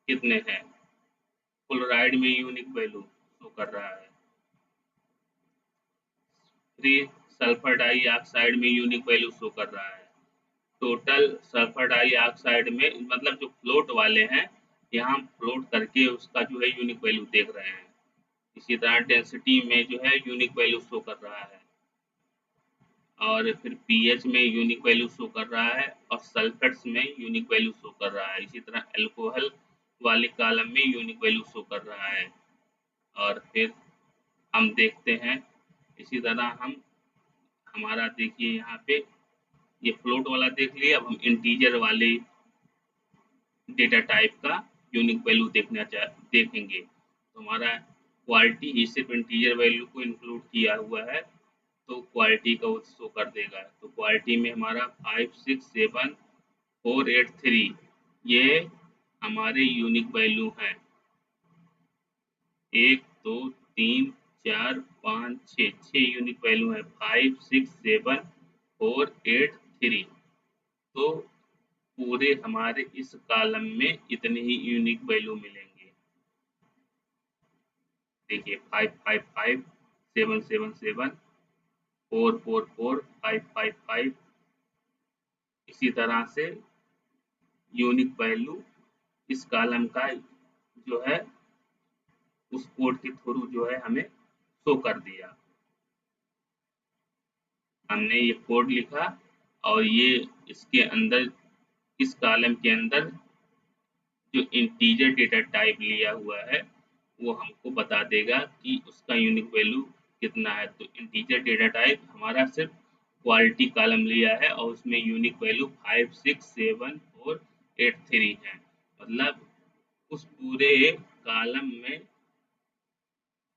कितने हैं, क्लोराइड में यूनिक वैल्यू शो कर रहा है, फ्री सल्फर डाइऑक्साइड में यूनिक वैल्यू शो कर रहा है, टोटल सल्फर डाइऑक्साइड में मतलब जो फ्लोट वाले हैं यहाँ हम फ्लोट करके उसका जो है यूनिक वैल्यू देख रहे हैं। इसी तरह डेंसिटी में जो है यूनिक वैल्यू शो कर रहा है, और फिर पीएच में यूनिक वैल्यू शो कर रहा है, और सल्फेट्स में यूनिक वैल्यू शो कर रहा है। इसी तरह अल्कोहल वाले कॉलम में यूनिक वैल्यू शो कर रहा है। और फिर हम देखते हैं, इसी तरह हम हमारा देखिए यहाँ पे ये फ्लोट वाला देख लिया। अब हम इंटीजर वाले डेटा टाइप का यूनिक वैल्यू देखेंगे। तो हमारा क्वालिटी ही सिर्फ इंटीजर वैल्यू को इंक्लूड किया हुआ है, तो क्वालिटी का वो शो कर देगा। तो क्वालिटी में हमारा 567483 ये हमारे यूनिक वैल्यू हैं। 1 2 3 4 5 6 यूनिक वैल्यू है। 567483। तो पूरे हमारे इस कॉलम में इतने ही यूनिक वैल्यू मिलेंगे। देखिए 555777 444555। इसी तरह से यूनिक वैल्यू इस कॉलम का जो है उस कोड के थ्रू जो है हमें शो कर दिया। हमने ये कोड लिखा और ये इसके अंदर, इस कॉलम के अंदर जो इंटीजर डेटा टाइप लिया हुआ है वो हमको बता देगा कि उसका यूनिक वैल्यू कितना है। तो इंटीजर डेटा टाइप हमारा सिर्फ क्वालिटी कॉलम लिया है और उसमें यूनिक वैल्यू 567483 है। मतलब उस पूरे कॉलम में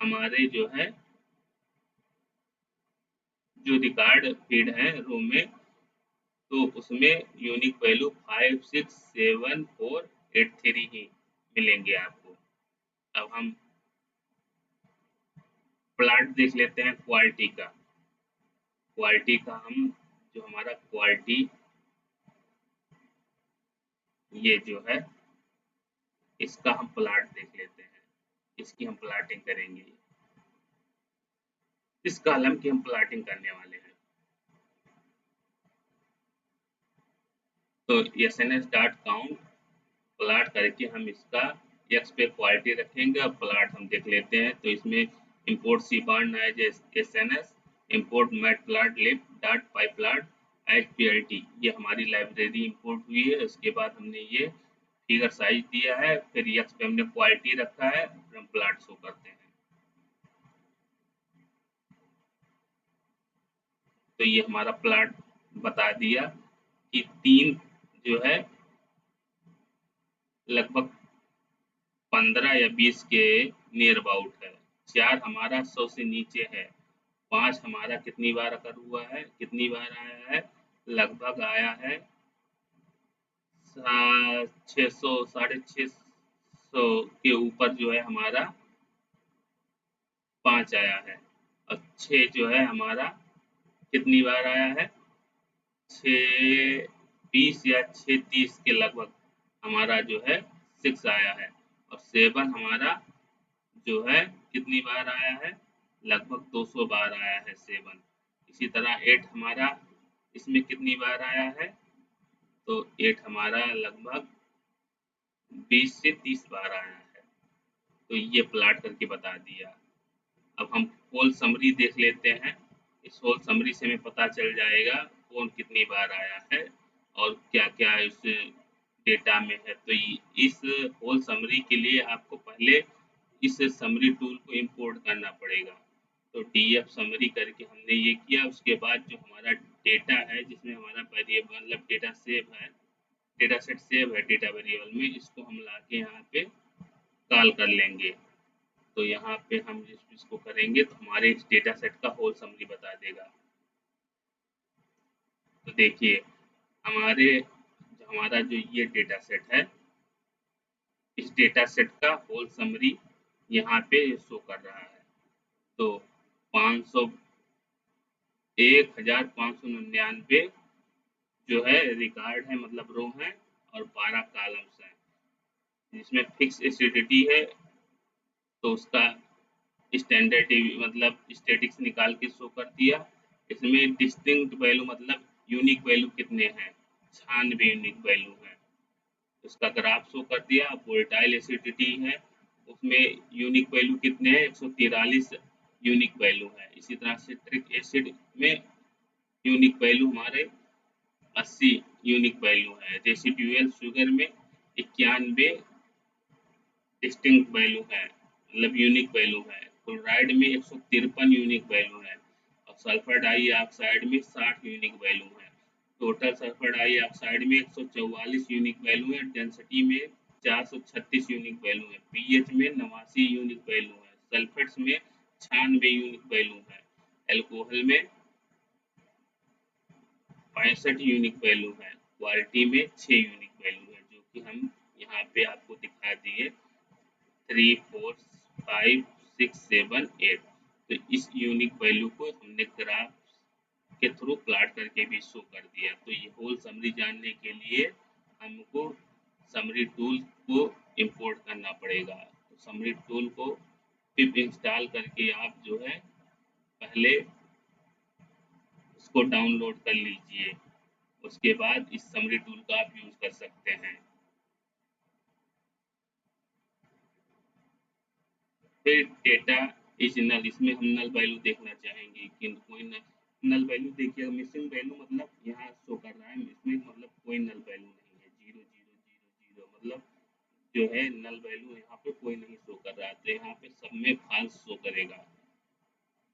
हमारे जो है जो रिकॉर्ड फीड है रो में, तो उसमें यूनिक वैल्यू 567483 ही मिलेंगे आपको। अब हम प्लाट देख लेते हैं क्वालिटी का। क्वालिटी का हम जो हमारा क्वालिटी ये जो है इसका हम प्लाट देख लेते हैं। इसकी हम प्लाटिंग करेंगे। इस कॉलम की हम प्लाटिंग करने वाले हैं। तो एसएनएस डॉट काउंट प्लाट करके हम इसका एक्स पे क्वालिटी रखेंगे और प्लाट हम देख लेते हैं। तो इसमें import seaborn SNS import matplotlib dot pyplot HPLT, ये हमारी लाइब्रेरी इंपोर्ट हुई है। उसके बाद हमने ये फिगर साइज दिया है, फिर एक्स पे हमने क्वालिटी रखा है, फिर हम प्लाट शो करते हैं। तो ये हमारा प्लाट बता दिया कि 3 जो है लगभग 15 या 20 के नियर अबाउट है। 4 हमारा 100 से नीचे है। 5 हमारा कितनी बार अकर हुआ है, कितनी बार आया है, लगभग आया है 600 650 के ऊपर जो है हमारा 5 आया है। और 6 जो है हमारा कितनी बार आया है, 620 या 630 के लगभग हमारा जो है 6 आया है। और 7 हमारा जो है कितनी बार आया है, लगभग 200 बार आया है 7। इसी तरह 8 हमारा इसमें कितनी बार आया है, तो 8 हमारा लगभग 20 से 30 बार आया है। तो ये प्लाट करके बता दिया। अब हम होल समरी देख लेते हैं। इस होल समरी से हमें पता चल जाएगा कौन कितनी बार आया है और क्या क्या इस डेटा में है। तो इस होल समरी के लिए आपको पहले इस समरी टूल को इंपोर्ट करना पड़ेगा। तो डीएफ समरी करके हमने ये किया। उसके बाद जो हमारा डेटा है जिसमें हमारा वेरिएबल मतलब डेटा सेव है, डेटा सेट सेव है डेटा वेरिएबल में, इसको हम लाके यहाँ पे कॉल कर लेंगे। तो यहाँ पे हम इसको करेंगे तो हमारे इस डेटा सेट का होल समरी बता देगा। तो देखिए हमारा जो ये डेटा सेट है, इस डेटा सेट का होल समरी यहाँ पे शो कर रहा है। तो 500 1599 जो है रिकॉर्ड है, मतलब रो है, और 12 कॉलम्स हैं। जिसमें फिक्स एसिडिटी है तो उसका स्टैंडर्ड मतलब स्टैटिक्स निकाल के शो कर दिया। इसमें डिस्टिंक्ट वैल्यू मतलब यूनिक वैल्यू कितने हैं, 96 यूनिक वैल्यू हैं। उसका ग्राफ शो कर दिया। वोलेटाइल एसिडिटी है, उसमें यूनिक वैल्यू कितने हैं, 143 यूनिक वैल्यू है। इसी तरह सिट्रिक एसिड में यूनिक वैल्यू हमारे 80 यूनिक वैल्यू है। रेसिडुअल शुगर में 91 डिस्टिंक्ट वैल्यू है, मतलब यूनिक वैल्यू है। क्लोराइड में 153 यूनिक वैल्यू है और सल्फर डाइऑक्साइड में 60 यूनिक वैल्यू है। टोटल सल्फर डाइऑक्साइड में 144 यूनिक वैल्यू है। डेंसिटी में 436 यूनिक वैल्यू है। पीएच में 89 यूनिक वैल्यू है। सल्फेट्स में 96 यूनिक वैल्यू है। एल्कोहल में 65 यूनिक वैल्यू है। क्वालिटी में 6 यूनिक वैल्यू है, जो कि हम यहाँ पे आपको दिखा दिए 3, 4, 5, 6, 7, 8। तो इस यूनिक वैल्यू को हमने ग्राफ के थ्रू प्लॉट करके भी शो कर दिया। तो ये होल समरी जानने के लिए हमको समरी टूल को इंपोर्ट करना पड़ेगा। तो समरी टूल को पिप इंस्टॉल करके आप जो है पहले उसको डाउनलोड कर लीजिए, उसके बाद इस समरी टूल का आप यूज कर सकते हैं। फिर डेटा इज नल, इसमें हम नल वैल्यू देखना चाहेंगे कि कोई नल वैल्यू देखिए, मिसिंग वैल्यू मतलब यहाँ शो कर रहा है, इसमें मतलब कोई नल वैल्यू नहीं है, 0 0 0 0, मतलब जो है नल वैल्यू यहाँ पे कोई नहीं शो कर रहा है, तो यहाँ पे सब में फॉल्स शो करेगा।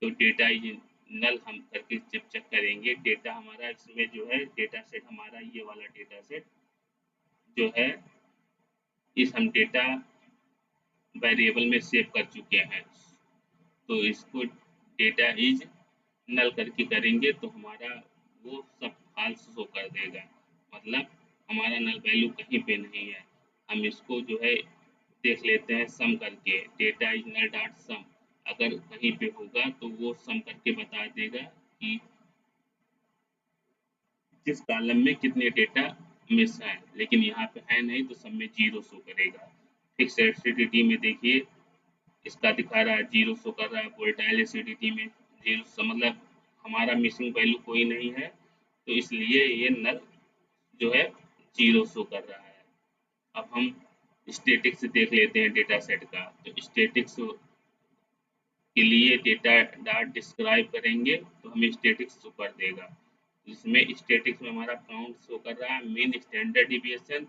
तो डेटा इज नल हम करके जब चेक करेंगे, डेटा हमारा इसमें जो है डेटा सेट हमारा ये वाला डेटा सेट जो है इस हम डेटा वेरिएबल में सेव कर चुके हैं। तो इसको डेटा इज नल करके करेंगे तो हमारा वो सब फाल्स शो कर देगा, मतलब हमारा नल वैल्यू कहीं पे नहीं है। हम इसको जो है देख लेते हैं सम करके, डेटा इज नल डॉट सम, अगर कहीं पे होगा तो वो सम करके बता देगा कि किस कॉलम में कितने डेटा मिस हैं, लेकिन यहाँ पे है नहीं तो सब में 0 शो करेगा। फिक्स एसिडिटी में देखिए इसका दिखा रहा है 0 शो कर रहा है। वोलेटाइल एसिडिटी में 0, मतलब हमारा मिसिंग वैल्यू कोई नहीं है, तो इसलिए ये नल जो है 0 शो कर रहा है। अब हम स्टैटिक्स देख लेते हैं डेटा सेट का। तो स्टैटिक्स के लिए डेटा डॉट डिस्क्राइब करेंगे तो हमें स्टैटिक्स शो कर देगा। इसमें स्टैटिक्स में हमारा काउंट शो कर रहा है, mean standard deviation,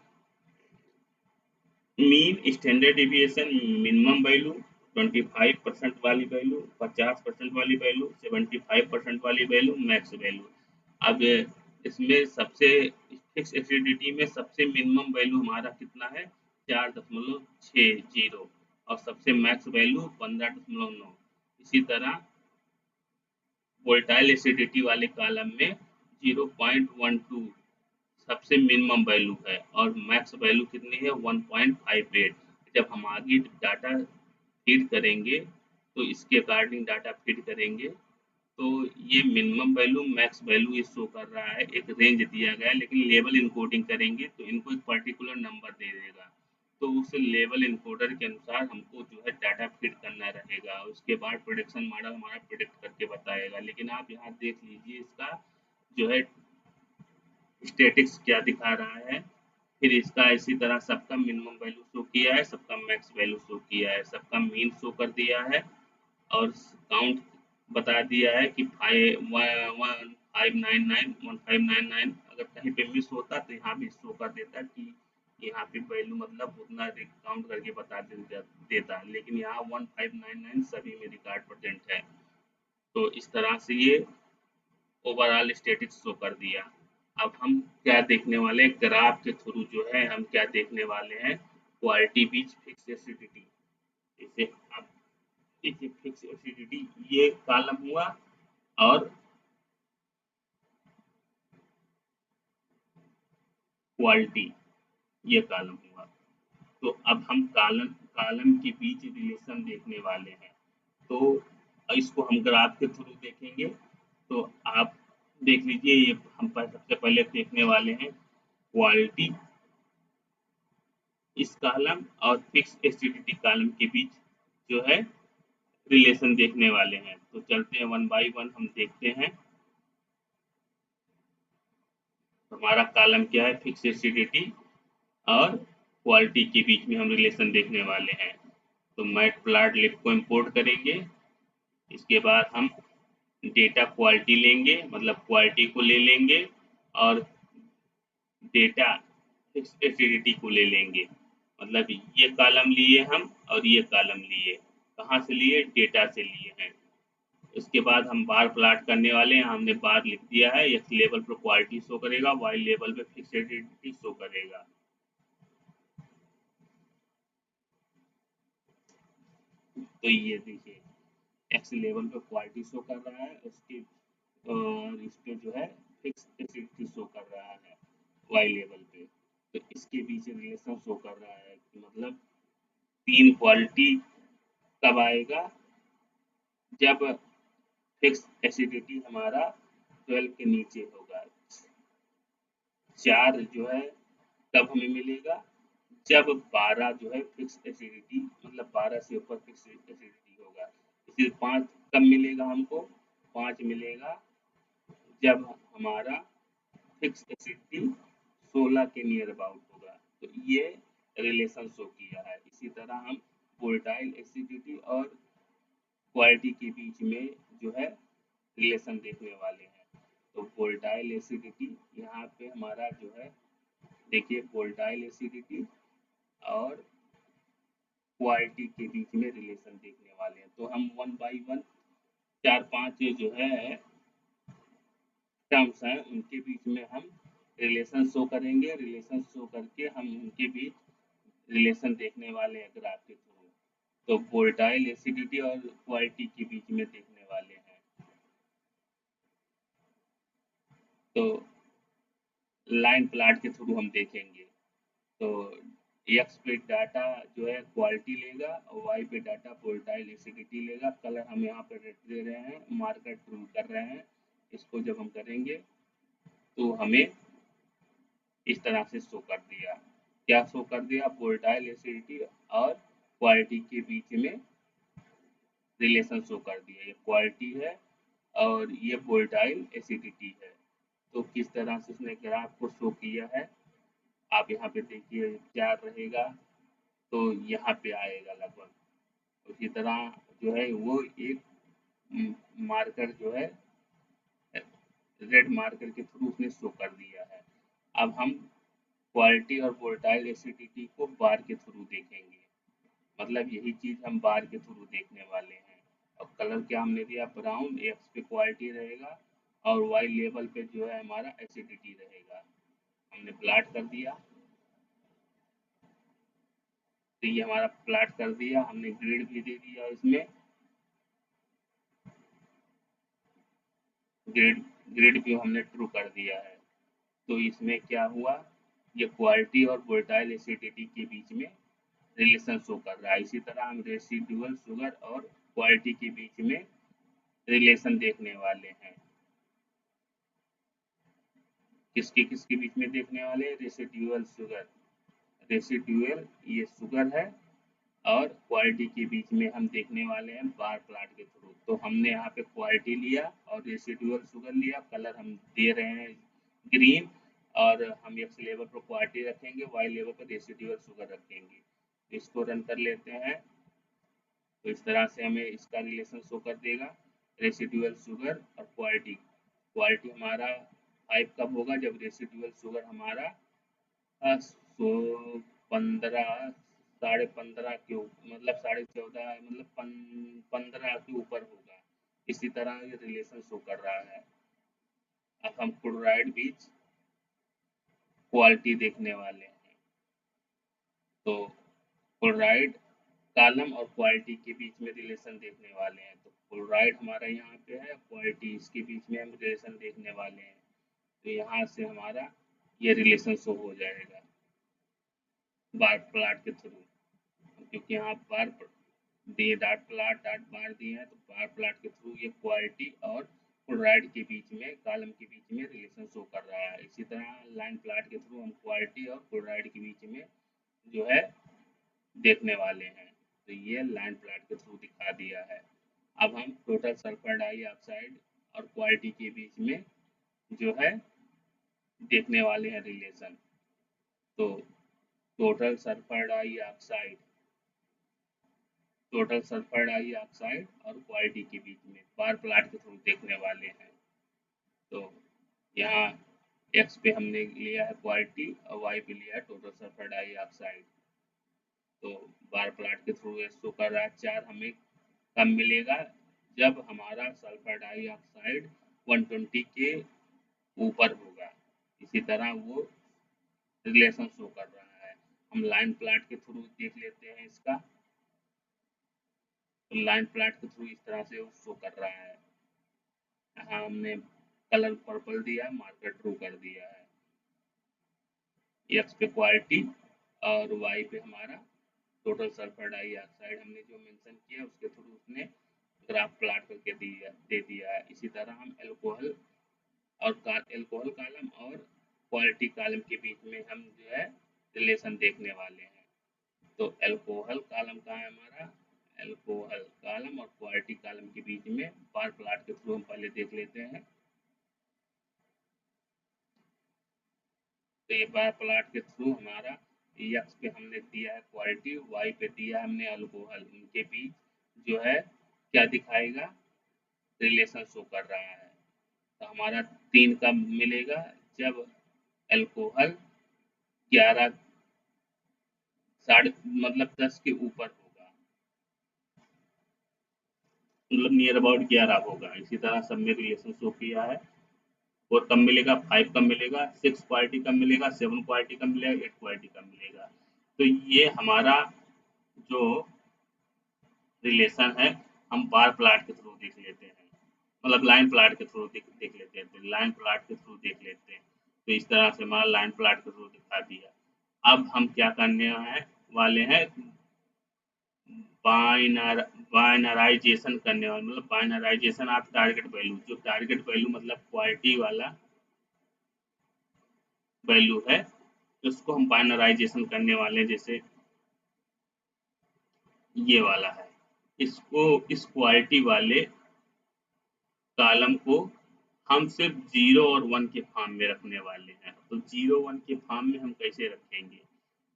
mean standard deviation, minimum value, 25% वाली वैल्यू, 50% वाली वैल्यू, 75% वाली वैल्यू, मैक्स वैल्यू। अब इसमें सबसे फिक्स एसिडिटी में सबसे मिनिमम वैल्यू हमारा कितना है, 4.60 और सबसे मैक्स वैल्यू 15.9। इसी तरह वोलेटाइल एसिडिटी वाले कॉलम में 0.12 सबसे मिनिमम वैल्यू है और मैक्स वैल्यू कितनी है, 1.58। जब हम आगे डाटा फीड करेंगे तो इसके अकॉर्डिंग डाटा फीड करेंगे तो ये मिनिमम वैल्यू मैक्स वैल्यू ये शो कर रहा है, एक रेंज दिया गया है, लेकिन लेवल इनकोडिंग करेंगे तो इनको एक पर्टिकुलर नंबर दे देगा। तो उस लेवल इनकोडर के अनुसार हमको जो है डाटा फीड करना रहेगा। उसके बाद प्रोडक्शन मॉडल हमारा प्रोडिक्ट करके बताएगा। लेकिन आप यहाँ देख लीजिए इसका जो है स्टैटिक्स क्या दिखा रहा है। फिर इसका इसी तरह सबका मिनिमम वैल्यू शो किया है, सबका मैक्स वैल्यू शो किया है, सबका मीन शो कर दिया है और काउंट बता दिया है कि 1599 अगर कहीं पे मिस होता तो यहाँ भी शो कर देता कि यहाँ पे वैल्यू मतलब उतना काउंट करके बता देता, लेकिन यहाँ 1599 सभी में रिकॉर्ड प्रेजेंट है। तो इस तरह से ये ओवरऑल स्टैटिक्स शो कर दिया। अब हम क्या देखने वाले हैं, ग्राफ के थ्रू जो है हम क्या देखने वाले हैं, क्वालिटी बीच फिक्स एसिडिटी। जैसे अब देखिए फिक्स एसिडिटी ये कॉलम हुआ और क्वालिटी ये कॉलम हुआ। तो अब हम कॉलम कॉलम के बीच रिलेशन देखने वाले हैं। तो इसको हम ग्राफ के थ्रू देखेंगे। तो आप देख लीजिए, ये हम सबसे पहले देखने वाले हैं क्वालिटी इस कॉलम और फिक्स एसिडिटी कॉलम के बीच जो है रिलेशन देखने वाले हैं। तो चलते हैं वन बाय वन हम देखते हैं। हमारा कॉलम क्या है, फिक्स एसिडिटी और क्वालिटी के बीच में हम रिलेशन देखने वाले हैं। तो मैटप्लॉटलिब को इंपोर्ट करेंगे, इसके बाद हम डेटा क्वालिटी लेंगे, मतलब क्वालिटी को ले लेंगे, और डेटा एसिडिटी को ले लेंगे, मतलब ये कॉलम लिए हम और ये कॉलम लिए, कहाँ से लिए, डेटा से लिए हैं। उसके बाद हम बार प्लाट करने वाले हैं, हमने बार लिख दिया है, एक्स लेवल पर क्वालिटी शो करेगा, वाई लेवल पे फिक्स एसिडिटी शो करेगा। तो ये देखिए एक्स लेवल पे क्वालिटी शो कर रहा है, उसके और इस पे जो है फिक्स एसिडिटी शो कर रहा है वाई लेवल पे। तो इसके बीच रिलेशन शो कर रहा है कि मतलब तीन क्वालिटी कब आएगा, जब फिक्स एसिडिटी हमारा 12 के नीचे होगा। चार जो है तब हमें मिलेगा जब 12 जो है फिक्स एसिडिटी, मतलब 12 से ऊपर फिक्स एसिडिटी होगा। इसे 5 कब मिलेगा हमको, 5 मिलेगा जब हमारा फिक्स एसिडिटी 16 के नियर अबाउट होगा। तो ये रिलेशन शो किया है। इसी तरह हम वोलेटाइल एसिडिटी और क्वालिटी के बीच में जो है रिलेशन देखने वाले हैं। तो वोलेटाइल एसिडिटी यहाँ पे हमारा जो है, देखिए वोलेटाइल एसिडिटी और क्वालिटी के बीच में रिलेशन देखने वाले हैं। तो हम वन बाई वन 4-5 जो है टर्म्स हैं उनके बीच में हम रिलेशन शो करेंगे, रिलेशन शो करके हम उनके बीच रिलेशन देखने वाले हैं ग्राफ के थ्रू। तो वोलेटाइल एसिडिटी और क्वालिटी के बीच में देखने वाले हैं। तो लाइन प्लॉट के थ्रू हम देखेंगे। तो एक्स पे डाटा जो है क्वालिटी लेगा और वाई पे डाटा वोलेटाइल एसिडिटी लेगा। कलर हम यहाँ पे रेड दे रहे हैं, मार्कर ड्रू कर रहे हैं। इसको जब हम करेंगे तो हमें इस तरह से शो कर दिया। क्या शो कर दिया, वोलेटाइल एसिडिटी और क्वालिटी के बीच में रिलेशन शो कर दिया। ये क्वालिटी है और ये वोलेटाइल एसिडिटी है। तो किस तरह से उसने ग्राफ को शो किया है, आप यहाँ पे देखिए क्या रहेगा। तो यहाँ पे आएगा लगभग उसी तरह जो है वो एक मार्कर जो है रेड मार्कर के थ्रू उसने शो कर दिया है। अब हम क्वालिटी और वोलेटाइल एसिडिटी को बार के थ्रू देखेंगे, मतलब यही चीज हम बार के थ्रू देखने वाले हैं। और कलर क्या हमने दिया, ब्राउन, एक्स पे क्वालिटी रहेगा और वाई लेवल पे जो है हमारा एसिडिटी रहेगा। हमने प्लाट कर दिया, तो ये हमारा प्लाट कर दिया, हमने ग्रिड भी दे दिया इसमें। ग्रिड ग्रिड भी हमने ट्रू कर दिया है। तो इसमें क्या हुआ, ये क्वालिटी और वोलेटाइल एसिडिटी के बीच में रिलेशन शो कर रहा है। इसी तरह हम रेसिडुअल शुगर और क्वालिटी के बीच में रिलेशन देखने वाले हैं। किसके किसके बीच में देखने वाले हैं, रेसिडुअल शुगर, रेसिडुअल ये शुगर है, और क्वालिटी के बीच में हम देखने वाले हैं बार प्लाट के थ्रू। तो हमने यहाँ पे क्वालिटी लिया और रेसिडुअल शुगर लिया, कलर हम दे रहे हैं ग्रीन, और हम एक्स लेवल पर क्वालिटी रखेंगे, वाई लेवल पर रेसिडुअल शुगर रखेंगे। इसको रन कर लेते हैं। तो इस तरह से हमें इसका रिलेशन शो कर देगा, रेसिडुअल शुगर और क्वालिटी। क्वालिटी हमारा 5 कब होगा, जब रेसिडुअल शुगर हमारा 15 15.5 के मतलब 14.5 मतलब 15 के ऊपर होगा। इसी तरह ये रिलेशन शो कर रहा है। अब हम क्लोराइड बीच क्वालिटी देखने वाले हैं। तो क्लोराइड कॉलम और क्वालिटी के बीच में रिलेशन देखने वाले हैं। तो क्लोराइड हमारा यहाँ पे है, क्वालिटी इसके बीच में हम रिलेशन देखने वाले हैं। तो यहाँ से हमारा ये रिलेशन शो हो जाएगा बार प्लाट के थ्रू, क्योंकि यहाँ बार दिए डाट बार दिए हैं। तो बार प्लाट के थ्रू ये क्वालिटी और क्लोराइड के बीच में, कॉलम के बीच में रिलेशन शो कर रहा है। इसी तरह लाइन प्लाट के थ्रू हम क्वालिटी और क्लोराइड के बीच में जो है देखने वाले हैं। तो ये लाइन प्लाट के थ्रू दिखा दिया है। अब हम टोटल सल्फर डाइऑक्साइड और क्वालिटी के बीच में जो है देखने वाले हैं रिलेशन। तो total sulphur dioxide, total sulphur dioxide और क्वालिटी के बीच में बार प्लॉट के थ्रू देखने वाले हैं। तो यहाँ एक्स पे हमने लिया है क्वालिटी और वाई पे लिया है टोटल सल्फर डाइऑक्साइड। तो बार प्लॉट के थ्रू शो कर रहा है 4 हमें कब मिलेगा, जब हमारा सल्फर डाइऑक्साइड 120 के ऊपर होगा। इसी तरह वो रिलेशन शो कर रहा है। हम लाइन प्लॉट के थ्रू देख लेते हैं इसका। तो लाइन प्लॉट के थ्रू इस तरह से वो शो कर रहा है। यहाँ हमने कलर पर्पल दिया है, मार्कर ट्रू कर दिया है। एक्स पे क्वालिटी और वाई पे हमारा टोटल सल्फर डाइऑक्साइड हमने जो मेंशन किया उसके थ्रू उसने ग्राफ प्लॉट करके दे दिया है। इसी तरह हम एल्कोहल और एल्कोहल कॉलम और क्वालिटी कॉलम के बीच में हम जो है रिलेशन देखने वाले हैं। तो एल्कोहल कॉलम कहाँ है हमारा, एल्कोहल कॉलम और क्वालिटी कॉलम के बीच में बार प्लॉट के थ्रू हम पहले देख लेते हैं। तो ये बार प्लॉट के थ्रू हमारा एक्स पे हमने दिया है क्वालिटी, वाई पे दिया हमने अल्कोहल, उनके बीच जो है क्या दिखाएगा, रिलेशन शो कर रहा है। तो हमारा 3 कब मिलेगा, जब अल्कोहल 11 साढ़े मतलब 10 के ऊपर होगा, मतलब नियर अबाउट 11 होगा। इसी तरह सब में रिलेशन शो किया है। और कब मिलेगा, 5 कब मिलेगा, 6 क्वालिटी कब मिलेगा, 7 क्वालिटी कब मिलेगा, 8 क्वालिटी कब मिलेगा। तो ये हमारा जो रिलेशन है हम बार प्लॉट के थ्रू देख लेते हैं, मतलब लाइन प्लॉट के थ्रू देख लेते हैं। तो लाइन प्लॉट के थ्रू देख लेते हैं। तो इस तरह से हमारा लाइन प्लॉट के थ्रू दिखा दिया। अब हम क्या करने हैं वाले हैं, बाइनराइजेशन करने वाले, मतलब बाइनराइजेशन ऑफ टारगेट वैल्यू। जो टारगेट वैल्यू मतलब क्वालिटी वाला वैल्यू है उसको हम बाइनराइजेशन करने वाले हैं। जैसे ये वाला है, इसको इस क्वालिटी वाले कॉलम को हम सिर्फ 0 और 1 के फॉर्म में रखने वाले हैं। तो 0 1 के फॉर्म में हम कैसे रखेंगे,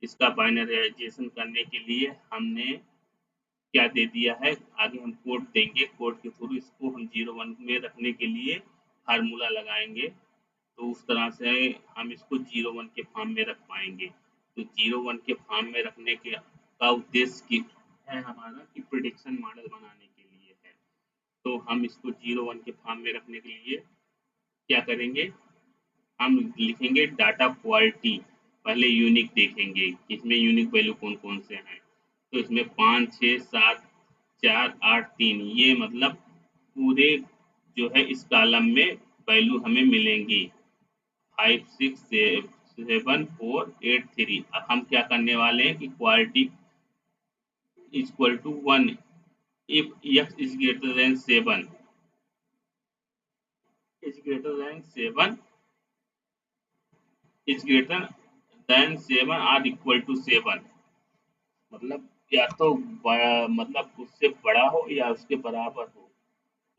इसका बाइनराइजेशन करने के लिए हमने क्या दे दिया है, आगे हम कोड देंगे, कोड के थ्रू इसको हम 0 1 में रखने के लिए फार्मूला लगाएंगे। तो उस तरह से हम इसको 0 1 के फॉर्म में रख पाएंगे। तो 0 1 के फॉर्म में रखने के का उद्देश्य की है हमारा कि प्रिडिक्शन मॉडल बनाने के लिए है। तो हम इसको 0 1 के फॉर्म में रखने के लिए क्या करेंगे, हम लिखेंगे डाटा क्वालिटी। पहले यूनिक देखेंगे, इसमें यूनिक वैल्यू कौन कौन से हैं। तो इसमें 5 6 7 4 8 3 ये मतलब पूरे जो है इस कॉलम में वैल्यू हमें मिलेंगी 5 6 7 4 8 3। अब हम क्या करने वाले हैं कि quality equal to 1 if x is greater than 7 is greater than 7 is greater than 7 or equal to 7, मतलब या तो मतलब उससे बड़ा हो या उसके बराबर हो,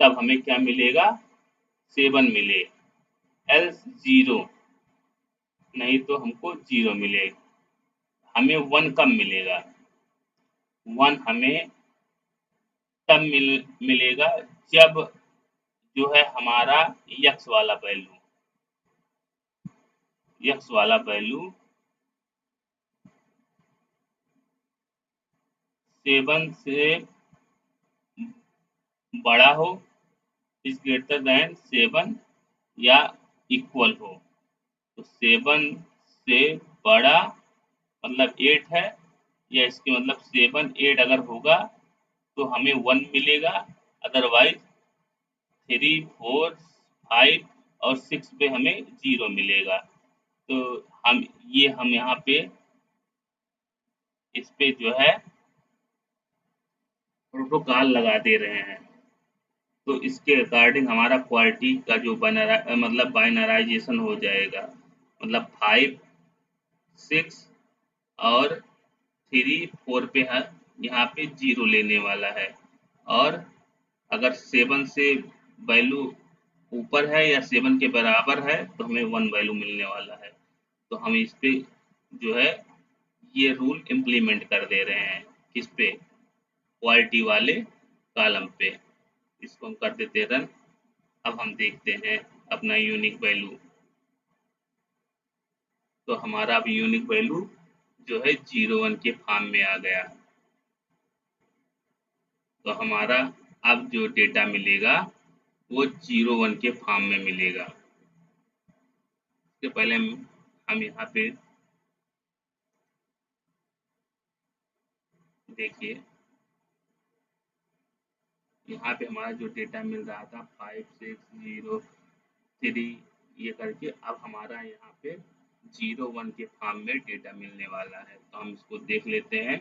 तब हमें क्या मिलेगा, 7 मिले, एल्स 0, नहीं तो हमको 0 मिले। हमें 1 कब मिलेगा, 1 हमें तब मिलेगा जब जो है हमारा यक्स वाला वैल्यू 7 से बड़ा हो, इज ग्रेटर देन 7 या इक्वल हो। तो 7 से बड़ा मतलब 8 है, या इसके मतलब 7 8 अगर होगा तो हमें 1 मिलेगा, अदरवाइज 3 4 5 और 6 पे हमें 0 मिलेगा। तो हम यहाँ पे इस पे जो है प्रोटोकॉल लगा दे रहे हैं। तो इसके अकॉर्डिंग हमारा क्वालिटी का जो मतलब बाइनराइजेशन हो जाएगा, मतलब 5 6 और 3 4 पे है, यहाँ पे 0 लेने वाला है। और अगर 7 से वैल्यू ऊपर है या 7 के बराबर है तो हमें 1 वैल्यू मिलने वाला है। तो हम इस पे जो है ये रूल इम्प्लीमेंट कर दे रहे हैं किस पे, क्वालिटी वाले कॉलम पे। इसको हम कर देते रन। अब हम देखते हैं अपना यूनिक वैल्यू। तो हमारा अब यूनिक वैल्यू जो है 01 के फॉर्म में आ गया। तो हमारा अब जो डेटा मिलेगा वो 01 के फॉर्म में मिलेगा। इसके पहले हम यहाँ पे देखिए, यहाँ पे हमारा जो डेटा मिल रहा था 5603 ये करके, अब हमारा यहाँ पे 01 के फॉर्म में डेटा मिलने वाला है। तो हम इसको देख लेते हैं।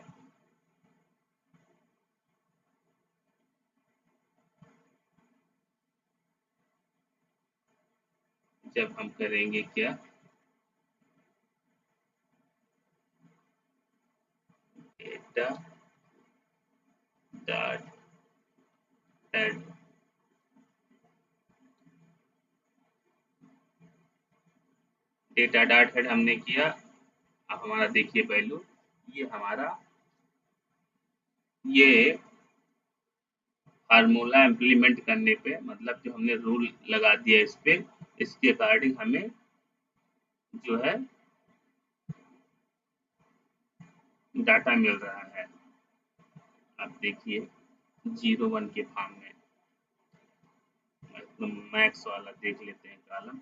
जब हम करेंगे क्या, data dot head, data dot head हमने किया। अब हमारा देखिए वैल्यू, ये हमारा ये फार्मूला इम्प्लीमेंट करने पे, मतलब जो हमने रूल लगा दिया इस पे, इसके अकॉर्डिंग हमें जो है डाटा मिल रहा है। अब देखिए 01 के फॉर्म में, एकदम मैक्स वाला देख लेते हैं कॉलम।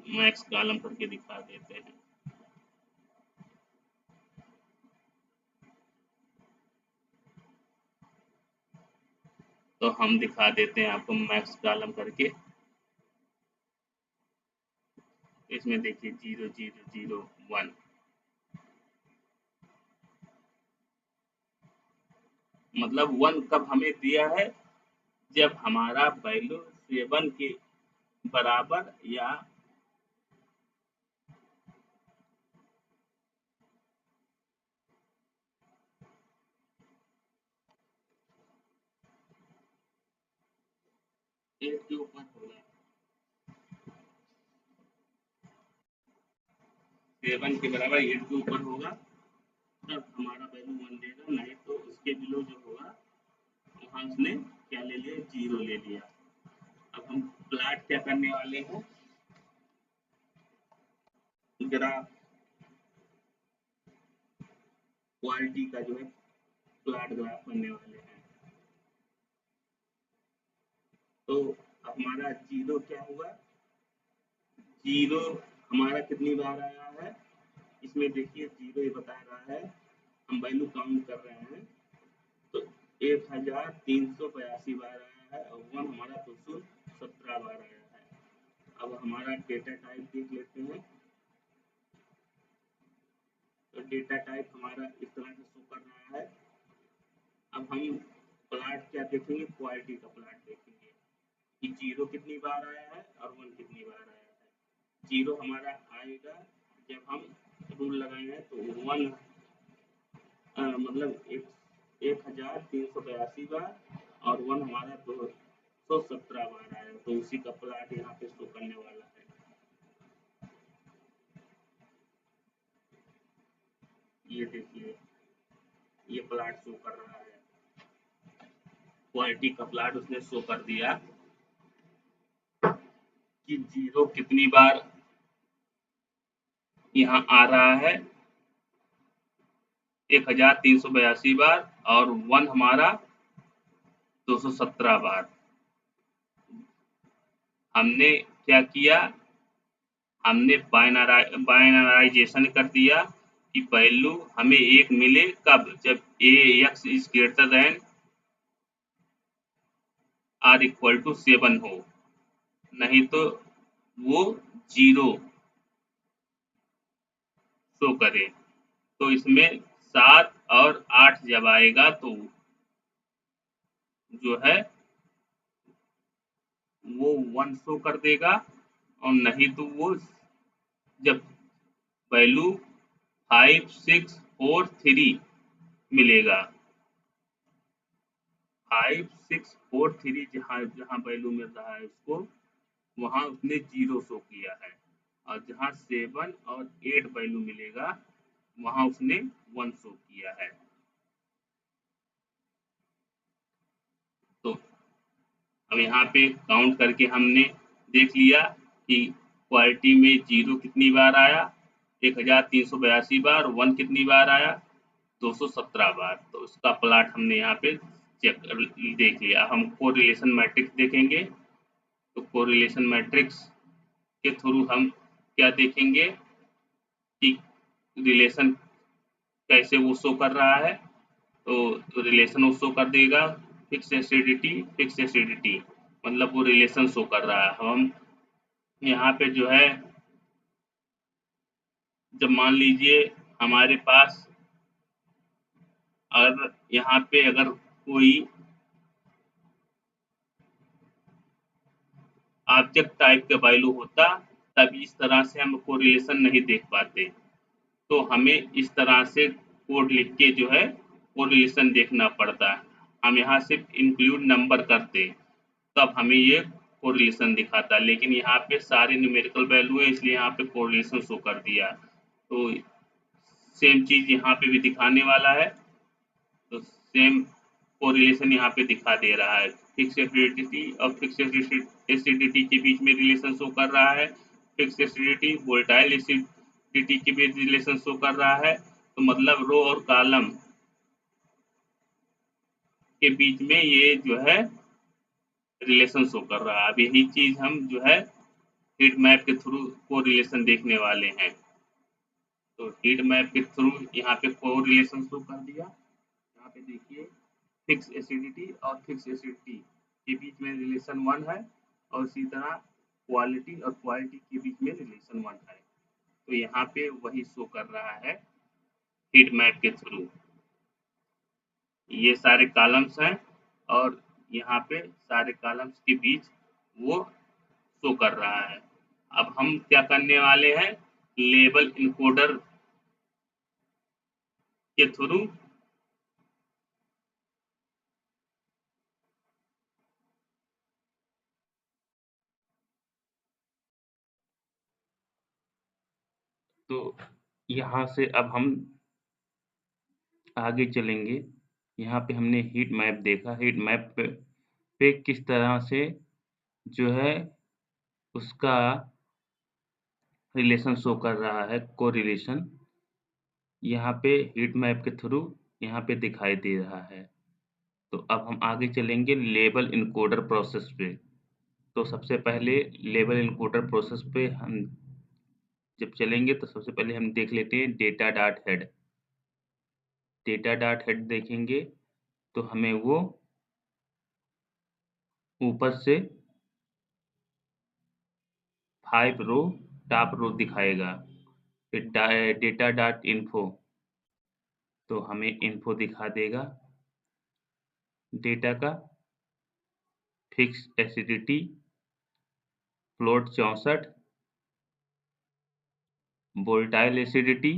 मैक्स कॉलम करके दिखा देते हैं। तो हम दिखा देते हैं आपको मैक्स कॉलम करके। इसमें देखिए 0001, मतलब 1 कब हमें दिया है, जब हमारा वैल्यू 7 के बराबर या 8 के ऊपर होगा। 7 के बराबर 8 के ऊपर होगा तब हमारा वैल्यू 1 देगा, नहीं तो उसके बिलो जो होगा वहां उसने क्या ले लिया, 0 ले लिया। अब हम प्लॉट क्या करने वाले हैं, ग्राफ क्वालिटी का जो है प्लॉट ग्राफ करने वाले हैं। तो हमारा 0 क्या हुआ, 0 हमारा कितनी बार आया है, इसमें देखिए 0 ये बता रहा है, हम वैल्यू काउंट कर रहे हैं तो 1382 बार आया है और 1 हमारा 217 बार आया है। अब हमारा डेटा टाइप देख लेते हैं। तो डेटा टाइप हमारा इस तरह से शो कर रहा है। अब हम प्लॉट क्या देखेंगे, क्वालिटी का प्लॉट देखेंगे कि 0 कितनी बार आया है और 1 कितनी बार आया है। 0 हमारा आएगा जब हम रूल लगाए हैं तो 1 मतलब 1382 बार और 1 हमारा 217 बार आया, तो उसी का प्लॉट यहाँ पे शो करने वाला है। ये देखिए ये प्लॉट शो कर रहा है, क्वालिटी का प्लॉट उसने शो कर दिया कि 0 कितनी बार यहाँ आ रहा है, 1382 बार और 1 हमारा 217 बार। हमने क्या किया, हमने बाइनराइजेशन कर दिया कि वैल्यू हमें एक मिले कब, जब A X is greater than or equal to 7 हो, नहीं तो वो 0 शो करे। तो इसमें 7 और 8 जब आएगा तो जो है वो 1 शो कर देगा, और नहीं तो वो जब वैल्यू 5 6 4 3 मिलेगा, 5 6 4 3 जहाँ जहाँ वैल्यू मिल रहा है उसको, वहां उसने 0 शो किया है, और जहाँ 7 और 8 वैल्यू मिलेगा वहां उसने 1 शो किया है। तो अब यहाँ पे काउंट करके हमने देख लिया कि क्वालिटी में 0 कितनी बार आया, 1382 बार, 1 कितनी बार आया, 217 बार। तो उसका प्लॉट हमने यहाँ पे चेक देख लिया। हम कोरिलेशन मैट्रिक्स देखेंगे। तो कोरिलेशन मैट्रिक्स के थ्रू हम क्या देखेंगे कि रिलेशन कैसे वो शो कर रहा है। तो रिलेशन वो शो कर देगा, फिक्स एसिडिटी मतलब वो रिलेशन शो कर रहा है। हम यहाँ पे जो है, जब मान लीजिए हमारे पास अगर यहाँ पे अगर कोई ऑब्जेक्ट टाइप का वैल्यू होता, तब इस तरह से हम कोरिलेशन नहीं देख पाते। तो हमें इस तरह से कोड लिख के जो है कोरिलेशन देखना पड़ता है। हम यहाँ सिर्फ इंक्लूड नंबर करते, तब हमें ये कोरिलेशन दिखाता, लेकिन यहाँ पे सारे न्यूमेरिकल वैल्यू है इसलिए यहाँ पे कोरिलेशन शो कर दिया। तो सेम चीज यहाँ पे भी दिखाने वाला है। तो सेम कोरिलेशन यहाँ पे दिखा दे रहा है। फिक्स एसिडिटी और फिक्स एसिडिटी के बीच में रिलेशन शो कर रहा है। फिक्स एसिडिटी वोलेटाइल एसिडिटी के बीच रिलेशन शो कर रहा है। तो मतलब रो और कॉलम के बीच में ये जो है रिलेशन शो कर रहा है। अब यही चीज हम जो है हीट मैप के थ्रू को रिलेशन देखने वाले हैं। तो हीट मैप के थ्रू यहाँ पे को रिलेशन शो कर दिया। यहाँ पे देखिए फिक्स एसिडिटी और फिक्स एसिडिटी के बीच में रिलेशन 1 है, और इसी तरह क्वालिटी और क्वालिटी के बीच में रिलेशन 1 है। तो यहाँ पे वही शो कर रहा है हीट मैप के थ्रू। ये सारे कॉलम्स हैं, और यहाँ पे सारे कॉलम्स के बीच वो शो कर रहा है। अब हम क्या करने वाले हैं, लेबल इनकोडर के थ्रू तो यहाँ से अब हम आगे चलेंगे। यहाँ पे हमने हीट मैप देखा, हीट मैप पे किस तरह से जो है उसका रिलेशन शो कर रहा है, कोरिलेशन यहाँ पे हीट मैप के थ्रू यहाँ पे दिखाई दे रहा है। तो अब हम आगे चलेंगे लेबल इनकोडर प्रोसेस पे। तो सबसे पहले लेबल इनकोडर प्रोसेस पे हम जब चलेंगे तो सबसे पहले हम देख लेते हैं data dot head. Data dot head देखेंगे तो हमें वो ऊपर से 5 रो टॉप रो दिखाएगा। फिर डेटा डॉट इन्फो तो हमें इन्फो दिखा देगा डेटा का। Fix acidity plot 64, volatile acidity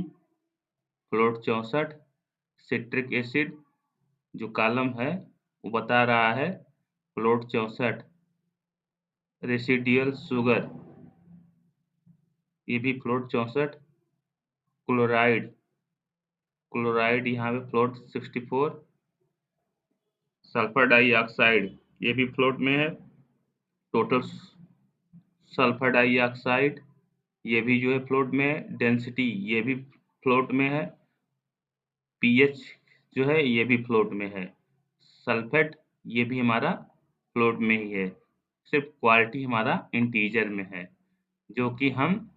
plot 64, citric acid जो कॉलम है वो बता रहा है प्लॉट 64, रेसिडियल शुगर ये भी प्लॉट 64, क्लोराइड क्लोराइड यहाँ पे प्लॉट 64, सल्फर डाइऑक्साइड ये भी फ्लोट में है, टोटल सल्फर डाइऑक्साइड ये भी जो है फ्लोट में है, डेंसिटी ये भी फ्लोट में है, पीएच जो है ये भी फ्लोट में है, सल्फेट ये भी हमारा फ्लोट में ही है। सिर्फ क्वालिटी हमारा इंटीजर में है, जो कि हम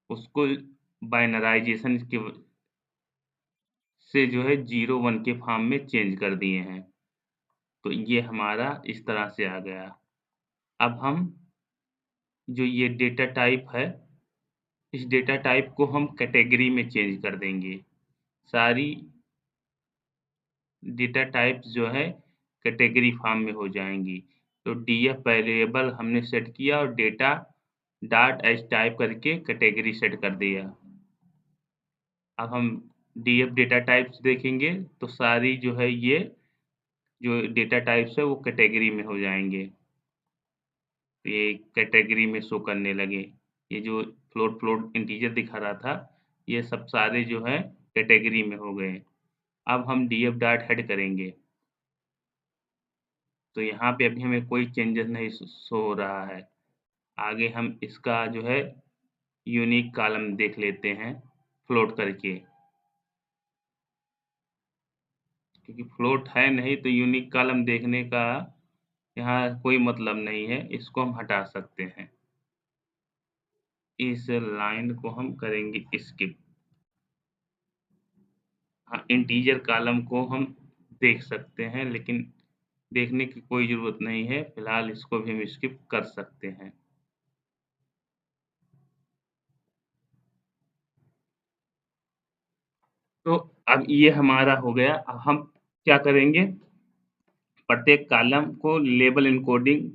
उसको बाइनराइजेशन के से जो है 0 1 के फॉर्म में चेंज कर दिए हैं। तो ये हमारा इस तरह से आ गया। अब हम जो ये डेटा टाइप है, इस डेटा टाइप को हम कैटेगरी में चेंज कर देंगे। सारी डेटा टाइप्स जो है कैटेगरी फॉर्म में हो जाएंगी। तो डीएफ वेरिएबल हमने सेट किया और डेटा डॉट एच टाइप करके कैटेगरी सेट कर दिया। अब हम डीएफ डेटा टाइप्स देखेंगे तो सारी जो है ये जो डेटा टाइप्स है वो कैटेगरी में हो जाएंगे। तो ये कैटेगरी में शो करने लगे। ये जो फ्लोट फ्लोट इंटीजर दिखा रहा था ये सब सारे जो है कैटेगरी में हो गए। अब हम डीएफ डॉट हेड करेंगे तो यहाँ पे अभी हमें कोई चेंजेस नहीं शो हो रहा है। आगे हम इसका जो है यूनिक कॉलम देख लेते हैं फ्लोट करके, क्योंकि फ्लोट है नहीं तो यूनिक कॉलम देखने का यहाँ कोई मतलब नहीं है, इसको हम हटा सकते हैं। इस लाइन को हम करेंगे स्किप। हाँ, इंटीजर कॉलम को हम देख सकते हैं लेकिन देखने की कोई ज़रूरत नहीं है, फिलहाल इसको भी हम स्किप कर सकते हैं। तो अब ये हमारा हो गया। अब हम क्या करेंगे, प्रत्येक कॉलम को लेबल इनकोडिंग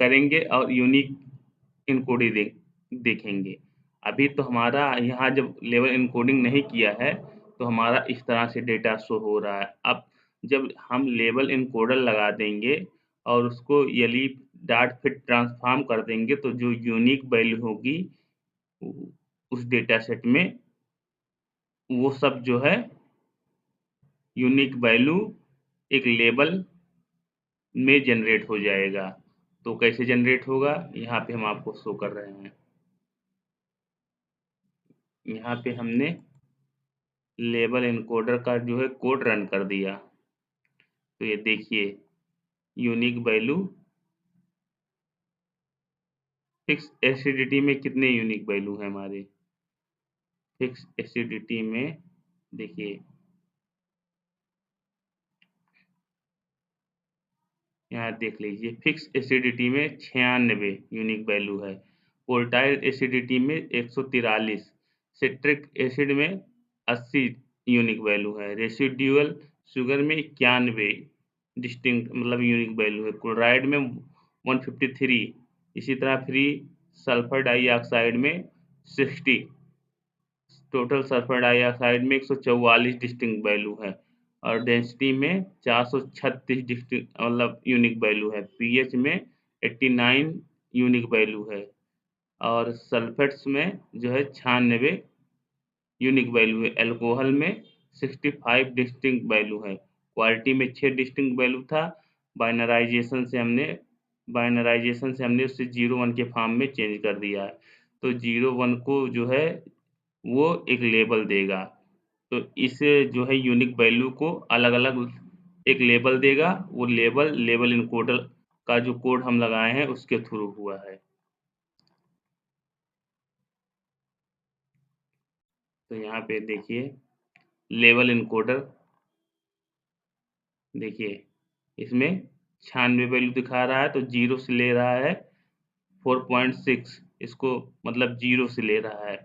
करेंगे और यूनिक इनकोडिंग देखेंगे। अभी तो हमारा यहाँ जब लेवल इनकोडिंग नहीं किया है तो हमारा इस तरह से डेटा शो हो रहा है। अब जब हम लेबल इनकोडर लगा देंगे और उसको यली डॉट फिट ट्रांसफॉर्म कर देंगे तो जो यूनिक वैल्यू होगी उस डेटा सेट में वो सब जो है यूनिक वैल्यू एक लेबल में जनरेट हो जाएगा। तो कैसे जनरेट होगा, यहाँ पे हम आपको शो कर रहे हैं। यहाँ पे हमने लेबल एनकोडर का जो है कोड रन कर दिया। तो ये देखिए यूनिक वैल्यू फिक्स एसिडिटी में कितने यूनिक वैल्यू हैं हमारे। फिक्स एसिडिटी में देखिए यहाँ देख लीजिए, फिक्स एसिडिटी में 96 यूनिक वैल्यू है। वोलेटाइल एसिडिटी में 143, सिट्रिक एसिड में 80 यूनिक वैल्यू है। रेसिड्यूअल शुगर में 91 डिस्टिंक्ट मतलब यूनिक वैल्यू है। क्लोराइड में 153, इसी तरह फ्री सल्फर डाइऑक्साइड में 60, टोटल सल्फर डाइऑक्साइड में 144 डिस्टिंक्ट वैल्यू है और डेंसिटी में 436 डिस्टिंक्ट मतलब यूनिक वैल्यू है। पीएच में 89 यूनिक वैल्यू है और सल्फेट्स में जो है 96 यूनिक वैल्यू है। एल्कोहल में 65 डिस्टिंक्ट वैल्यू है। क्वालिटी में 6 डिस्टिंक्ट वैल्यू था। बाइनराइजेशन से हमने उससे 01 के फॉर्म में चेंज कर दिया है। तो 01 को जो है वो एक लेबल देगा। तो इस जो है यूनिक वैल्यू को अलग अलग एक लेबल देगा। वो लेबल इनकोडर का जो कोड हम लगाए हैं उसके थ्रू हुआ है। तो यहाँ पे देखिए लेबल इनकोडर, देखिए इसमें 96 वैल्यू दिखा रहा है तो 0 से ले रहा है 4.6, इसको मतलब 0 से ले रहा है,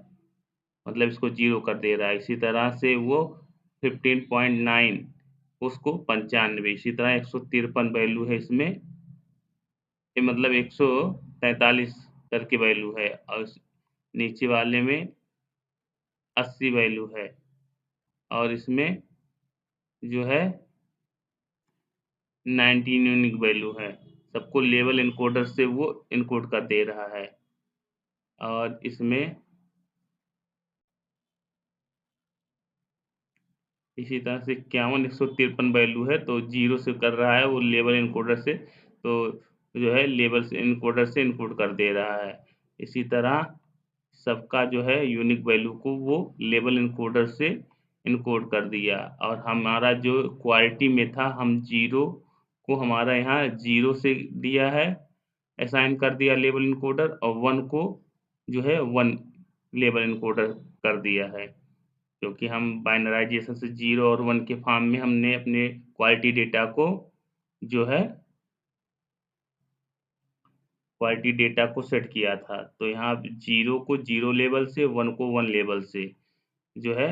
मतलब इसको 0 कर दे रहा है। इसी तरह से वो 15.9 उसको 95, इसी तरह 153 वैल्यू है इसमें, ये मतलब 143 करके वैल्यू है और नीचे वाले में 80 वैल्यू है और इसमें जो है 19 यूनिक वैल्यू है। सबको लेवल इनकोडर से वो इनकोड कर दे रहा है और इसमें इसी तरह से 51 153 वैल्यू है तो 0 से कर रहा है वो लेवल इनकोडर से, तो जो है लेवल से इनकोडर से इनकोड कर दे रहा है। इसी तरह सबका जो है यूनिक वैल्यू को वो लेबल इनकोडर से इनकोड कर दिया और हमारा जो क्वालिटी में था हम 0 को हमारा यहाँ 0 से दिया है, असाइन कर दिया लेबल इनकोडर और 1 को जो है 1 लेबल इनकोडर कर दिया है। क्योंकि हम बाइनराइजेशन से 0 और 1 के फॉर्म में हमने अपने क्वालिटी डेटा को जो है क्वालिटी डेटा को सेट किया था। तो यहाँ 0 को 0 लेवल से 1 को 1 लेवल से जो है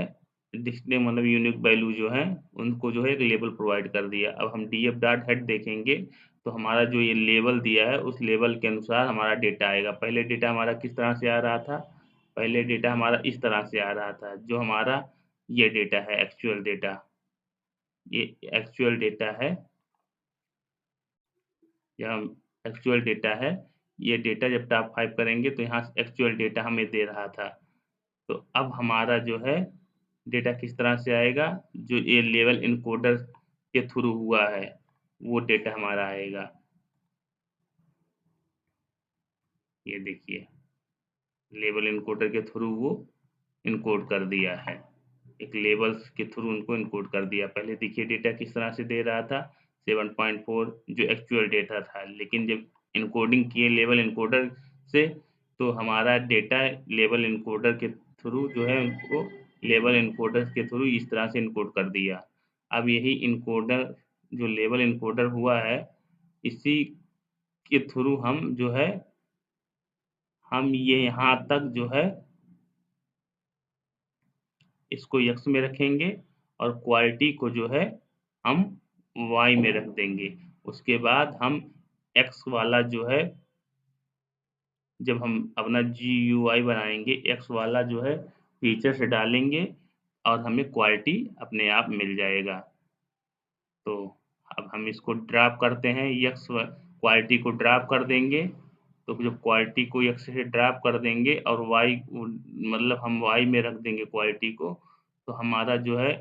डिस्प्ले मतलब यूनिक वैल्यू जो है उनको जो है एक लेबल प्रोवाइड कर दिया। अब हम df डॉट हेड देखेंगे तो हमारा जो ये लेबल दिया है उस लेबल के अनुसार हमारा डेटा आएगा। पहले डेटा हमारा किस तरह से आ रहा था, पहले डेटा हमारा इस तरह से आ रहा था, जो हमारा ये डेटा है एक्चुअल डेटा, ये एक्चुअल डेटा है, यह एक्चुअल डेटा है। ये डेटा जब टॉप 5 करेंगे तो यहाँ एक्चुअल डेटा हमें दे रहा था। तो अब हमारा जो है डेटा किस तरह से आएगा, जो ये लेवल इनकोडर के थ्रू हुआ है वो डेटा हमारा आएगा। ये देखिए लेवल इनकोडर के थ्रू वो इनकोड कर दिया है, एक लेबल्स के थ्रू उनको इनकोड कर दिया। पहले देखिए डेटा किस तरह से दे रहा था 7.4 जो एक्चुअल डेटा था, लेकिन जब इनकोडिंग किए लेवल इनकोडर से तो हमारा डेटा लेवल इनकोडर के थ्रू जो है उनको लेवल इनकोडर के थ्रू इस तरह से इनकोड कर दिया। अब यही इनकोडर जो लेवल इनकोडर हुआ है इसी के थ्रू हम जो है हम ये यहाँ तक जो है इसको x में रखेंगे और क्वालिटी को जो है हम y में रख देंगे। उसके बाद हम x वाला जो है जब हम अपना GUI बनाएंगे x वाला जो है फीचर्स डालेंगे और हमें क्वालिटी अपने आप मिल जाएगा। तो अब हम इसको ड्रॉप करते हैं, x क्वालिटी को ड्रॉप कर देंगे। तो जब क्वालिटी को x से ड्रॉप कर देंगे और y मतलब हम y में रख देंगे क्वालिटी को, तो हमारा जो है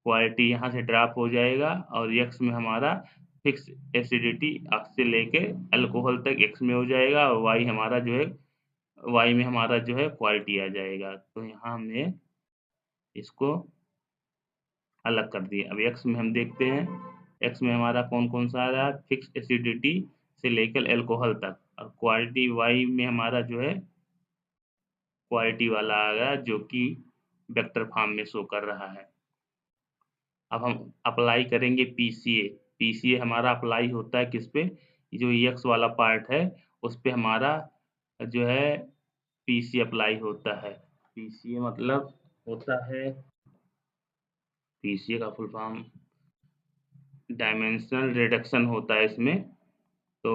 क्वालिटी यहाँ से ड्रॉप हो जाएगा और x में हमारा फिक्स एसिडिटी से लेके अल्कोहल तक x में हो जाएगा और y हमारा जो है y में हमारा जो है क्वालिटी आ जाएगा। तो यहाँ हमने इसको अलग कर दिए। अब x में हम देखते हैं, x में हमारा कौन कौन सा आ रहा है, फिक्स एसिडिटी से लेकर अल्कोहल तक, और क्वालिटी y में हमारा जो है क्वालिटी वाला आ गया जो कि वेक्टर फॉर्म में शो कर रहा है। अब हम अप्लाई करेंगे पीसीए। पीसीए हमारा अप्लाई होता है किस पे, जो एक्स वाला पार्ट है उस पे हमारा जो है पीसीए अप्लाई होता है। पीसीए मतलब होता है, पीसीए का फुल फॉर्म डायमेंशनल रिडक्शन होता है इसमें। तो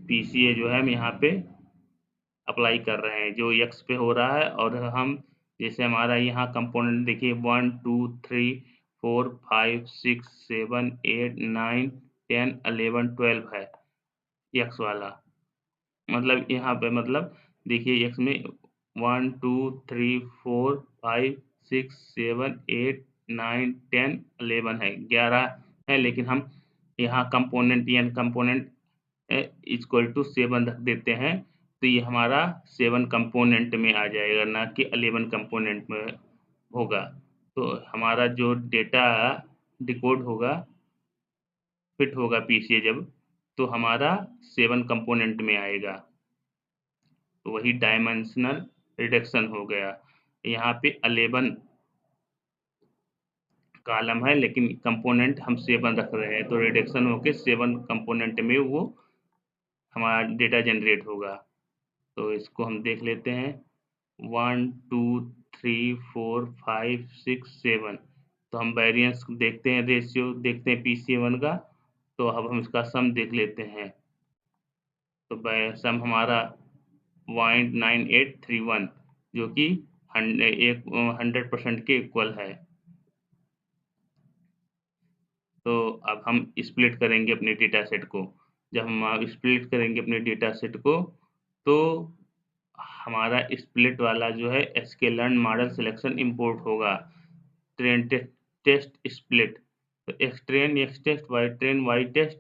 पीसीए जो है हम यहाँ पे अप्लाई कर रहे हैं जो एक्स पे हो रहा है, और हम जैसे हमारा यहाँ कंपोनेंट देखिए 1 2 3 4 5 6 7 8 9 10 11 12 है एक्स वाला। मतलब यहाँ पे मतलब देखिए एक्स में 1 2 3 4 5 6 7 8 9 10 11 है, 11 है, लेकिन हम यहाँ कंपोनेंट यानी कंपोनेंट इक्वल टू 7 रख देते हैं तो ये हमारा 7 कंपोनेंट में आ जाएगा, ना कि 11 कंपोनेंट में होगा। तो हमारा जो डेटा डिकोड होगा, फिट होगा पीसीए जब, तो हमारा 7 कंपोनेंट में आएगा। तो वही डायमेंशनल रिडक्शन हो गया। यहाँ पे 11 कॉलम है लेकिन कंपोनेंट हम 7 रख रहे हैं, तो रिडक्शन होके 7 कंपोनेंट में वो हमारा डेटा जनरेट होगा। तो इसको हम देख लेते हैं 1 2 3 4 5 6 7। तो हम वेरिएंस देखते हैं, रेशियो देखते हैं पीसीए1 का। तो अब हम इसका सम देख लेते हैं। तो सम हमारा 0.9831 जो कि 100% के इक्वल है। तो अब हम स्प्लिट करेंगे अपने डेटा सेट को। जब हम स्प्लिट करेंगे अपने डेटा सेट को तो हमारा स्प्लिट वाला जो है sklearn मॉडल सिलेक्शन इंपोर्ट होगा। ट्रेन टेस्ट स्प्लिट, तो x train x test y test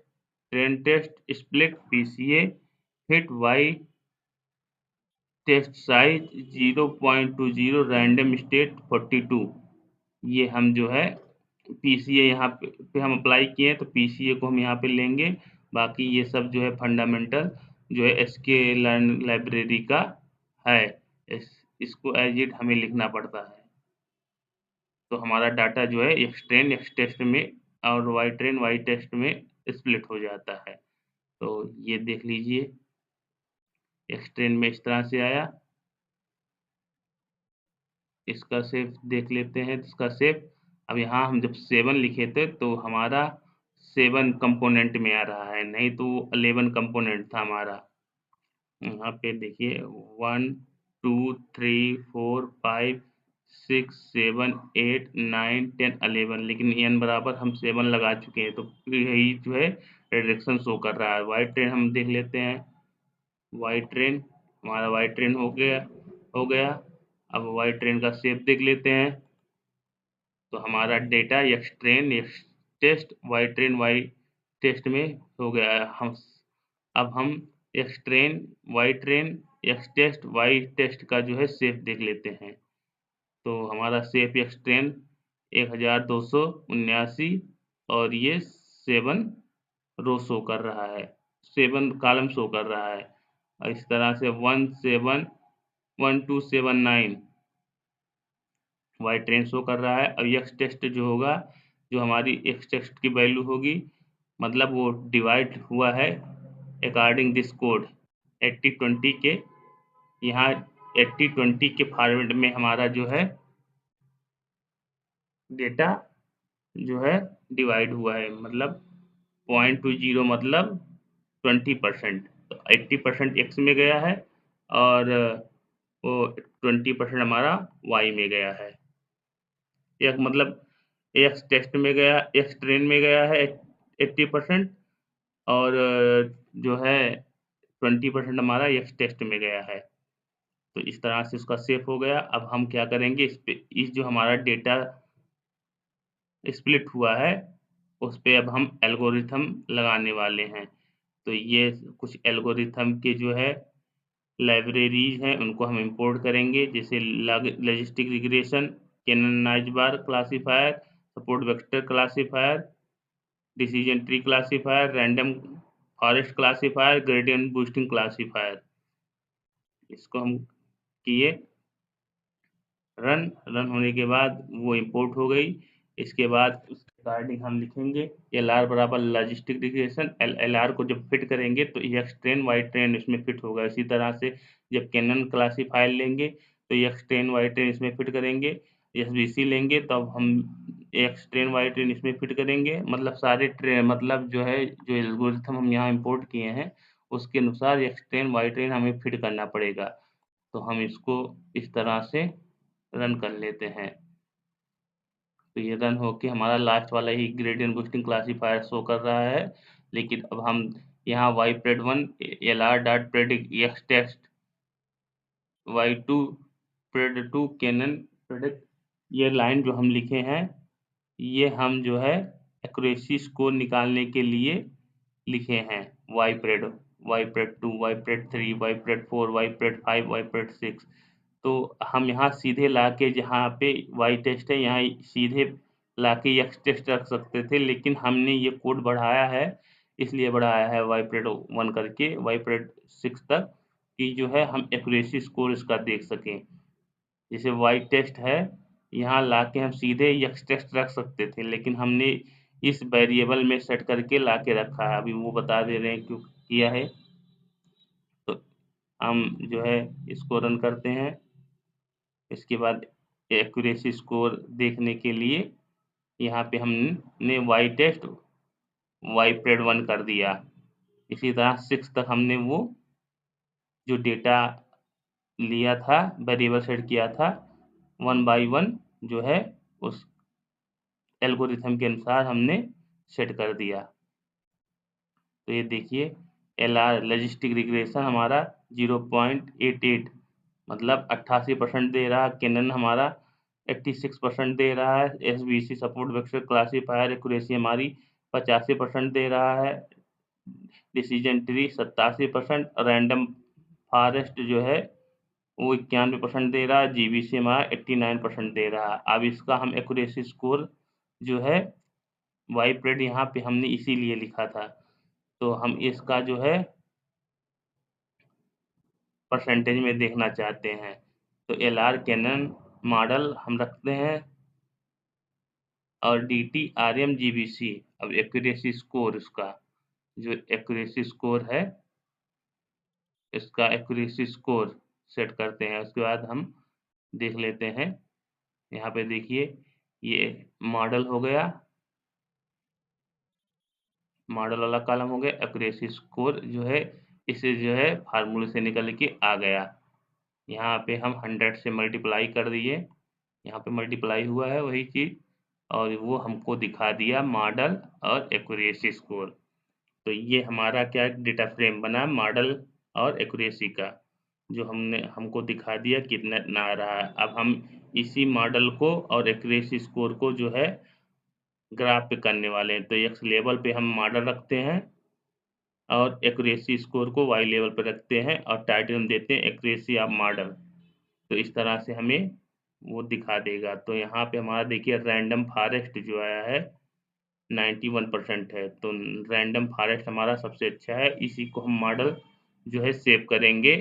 train test split PCA fit y test size 0.20 random state 42। ये हम जो है पीसीए यहाँ पे हम अप्लाई किए हैं, तो पीसीए को हम यहाँ पे लेंगे। बाकी ये सब जो है फंडामेंटल जो है sklearn लाइब्रेरी का है, इसको एज इट हमें लिखना पड़ता है। तो हमारा डाटा जो है एक्स ट्रेन एक्स टेस्ट में और वाई ट्रेन वाई टेस्ट में स्प्लिट हो जाता है। तो ये देख लीजिए एक्स ट्रेन में इस तरह से आया, इसका सेफ देख लेते हैं, इसका सेफ। अब यहाँ हम जब 7 लिखे थे तो हमारा 7 कंपोनेंट में आ रहा है, नहीं तो 11 कंपोनेंट था हमारा। यहाँ पे देखिए 1 2 3 4 5 6 7 8 9 10 11, लेकिन n बराबर हम 7 लगा चुके हैं, तो यही जो है रिडक्शन शो कर रहा है। वाई ट्रेन हम देख लेते हैं, वाई ट्रेन हमारा वाई ट्रेन हो गया। अब वाई ट्रेन का शेप देख लेते हैं, तो हमारा data x train x test y train y test में हो गया है। अब हम x train x test y test का जो है शेप देख लेते हैं, तो हमारा शेप एक्स ट्रेन 1279 और ये 7 रो शो कर रहा है, 7 कॉलम शो कर रहा है। और इस तरह से 1279 वाई ट्रेन शो कर रहा है। अब एक्स टेस्ट जो होगा, जो हमारी एक्स टेस्ट की वैल्यू होगी, मतलब वो डिवाइड हुआ है अकॉर्डिंग दिस कोड 8020 के। यहाँ 8020 के फॉर्मेट में हमारा जो है डेटा जो है डिवाइड हुआ है, मतलब 0.20 मतलब 20%। तो 80% एक्स में गया है और वो 20% हमारा वाई में गया है। एक मतलब एक्स टेस्ट में गया, एक्स ट्रेन में गया है 80%, और जो है 20% हमारा एक्स टेस्ट में गया है। तो इस तरह से उसका सेव हो गया। अब हम क्या करेंगे, इस जो हमारा डेटा स्प्लिट हुआ है उस पे अब हम एल्गोरिथम लगाने वाले हैं। तो ये कुछ एल्गोरिथम के जो है लाइब्रेरीज हैं, उनको हम इंपोर्ट करेंगे, जैसे logistic regression, K neighbours classifier, support vector classifier, decision tree classifier, random forest classifier, gradient boosting classifier. इसको हम किए रन होने के बाद वो इंपोर्ट हो गई। इसके बाद उसके रिगार्डिंग हम लिखेंगे एल आर बराबर लॉजिस्टिक रिग्रेशन। एल आर को जब फिट करेंगे तो एक्स ट्रेन वाई ट्रेन इसमें फिट होगा। इसी तरह से जब कैनन क्लासीफायर लेंगे तो एक्स ट्रेन वाई ट्रेन इसमें फिट करेंगे। एस बी सी लेंगे तब हम एक्स ट्रेन वाई ट्रेन इसमें फिट करेंगे। मतलब सारे ट्रेन, मतलब जो है जो एल्गोरिथम हम यहाँ इंपोर्ट किए हैं उसके अनुसार एक्स ट्रेन वाई ट्रेन हमें फिट करना पड़ेगा। तो हम इसको इस तरह से रन कर लेते हैं। तो ये रन होके हमारा लास्ट वाला ही ग्रेडियंट बूस्टिंग क्लासीफायर शो कर रहा है। लेकिन अब हम यहाँ y pred 1 L R dot predict x test y 2 pred 2 KNN predict, ये लाइन जो हम लिखे हैं ये हम जो है एक्यूरेसी स्कोर निकालने के लिए लिखे हैं। Y pred 2, y pred 3, y pred 4, y pred 5, y pred 6। तो हम यहाँ सीधे लाके जहाँ पे वाई टेस्ट है यहाँ सीधे लाके एक्स टेस्ट रख सकते थे, लेकिन हमने ये कोड बढ़ाया है, इसलिए बढ़ाया है वाई प्रेड 1 करके वाई प्रेड 6 तक, कि जो है हम एक्यूरेसी स्कोर इसका देख सकें। जैसे वाई टेस्ट है, यहाँ लाके हम सीधे एक्स टेस्ट रख सकते थे, लेकिन हमने इस वेरिएबल में सेट करके लाके रखा है। अभी वो बता दे रहे हैं क्यों किया है। तो हम जो है इसको रन करते हैं। इसके बाद एक्यूरेसी स्कोर देखने के लिए यहाँ पे हमने वाई टेस्ट वाई प्रेड 1 कर दिया। इसी तरह 6 तक हमने वो जो डेटा लिया था, वेरिएबल सेट किया था, 1 बाई 1 जो है उस एल्गोरिथम के अनुसार हमने सेट कर दिया। तो ये देखिए एल आर लॉजिस्टिक रिग्रेशन हमारा 0.88 मतलब 88% दे रहा है। कैनन हमारा 86% दे रहा है। S B C support vector classifier accuracy हमारी 85% दे रहा है। डिसीजन ट्री 87%, रैंडम फॉरेस्ट जो है वो 91% दे रहा है। जीबीसी हमारा 89% दे रहा है। अब इसका हम एक्यूरेसी स्कोर जो है वाई प्रेड यहाँ पे हमने इसीलिए लिखा था, तो हम इसका जो है परसेंटेज में देखना चाहते हैं। तो एल आर कैनन मॉडल हम रखते हैं और D T R M G B C. अब एक्यूरेसी स्कोर, इसका जो एक्यूरेसी स्कोर है इसका एक्यूरेसी स्कोर सेट करते हैं। उसके बाद हम देख लेते हैं यहाँ पे देखिए ये मॉडल हो गया, मॉडल वाला कॉलम हो गया, एक्यूरेसी स्कोर जो है इसे जो है फार्मूले से निकल के आ गया। यहाँ पे हम 100 से मल्टीप्लाई कर दिए, यहाँ पे मल्टीप्लाई हुआ है वही चीज़, और वो हमको दिखा दिया मॉडल और एक्यूरेसी स्कोर। तो ये हमारा क्या डेटा फ्रेम बना मॉडल और एक्यूरेसी का, जो हमको दिखा दिया कितना आ रहा है। अब हम इसी मॉडल को और एक्यूरेसी स्कोर को जो है ग्राफ पे करने वाले हैं। तो एक्स लेवल पे हम मॉडल रखते हैं और एक्यूरेसी स्कोर को वाई लेवल पे रखते हैं और टाइटल हम देते हैं एक्यूरेसी ऑफ मॉडल। तो इस तरह से हमें वो दिखा देगा। तो यहाँ पे हमारा देखिए रैंडम फॉरेस्ट जो आया है 91% है। तो रैंडम फॉरेस्ट हमारा सबसे अच्छा है, इसी को हम मॉडल जो है सेव करेंगे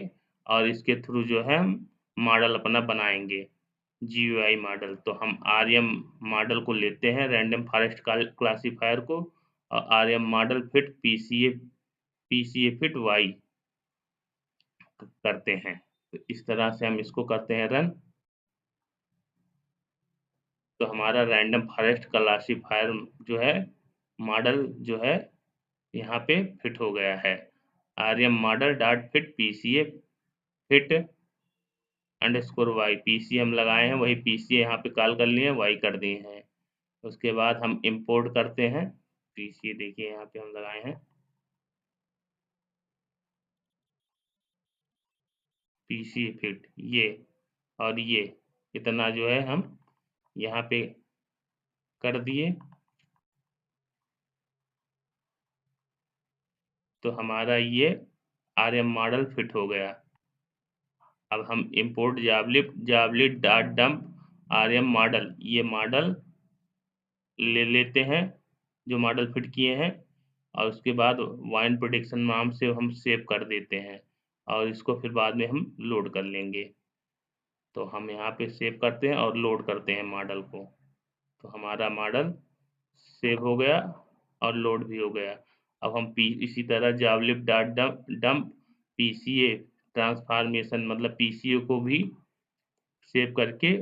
और इसके थ्रू जो है हम मॉडल अपना बनाएंगे GUI मॉडल। तो हम आरएम मॉडल को लेते हैं, रैंडम फॉरेस्ट क्लासीफायर को, और RM model fit PCA fit y करते हैं। तो इस तरह से हम इसको करते हैं रन। तो हमारा रैंडम फॉरेस्ट क्लासीफायर जो है मॉडल जो है यहाँ पे फिट हो गया है। RM model dot fit PCA fit underscore y, PCA हम लगाए हैं, वही पीसीए यहाँ पे कॉल कर लिए हैं, वाई कर दिए हैं। उसके बाद हम इंपोर्ट करते हैं पीसीए, देखिए यहाँ पे हम लगाए हैं पीसीए फिट ये, और ये इतना जो है हम यहाँ पे कर दिए। तो हमारा ये आरएम मॉडल फिट हो गया। अब हम import joblib dot dump RM model, ये मॉडल ले लेते हैं जो मॉडल फिट किए हैं, और उसके बाद वाइन प्रोडिक्शन नाम से हम सेव कर देते हैं और इसको फिर बाद में हम लोड कर लेंगे। तो हम यहाँ पे सेव करते हैं और लोड करते हैं मॉडल को। तो हमारा मॉडल सेव हो गया और लोड भी हो गया। अब हम इसी तरह जावलिप डॉट डम्प पीसीए ट्रांसफॉर्मेशन मतलब पीसीए को भी सेव करके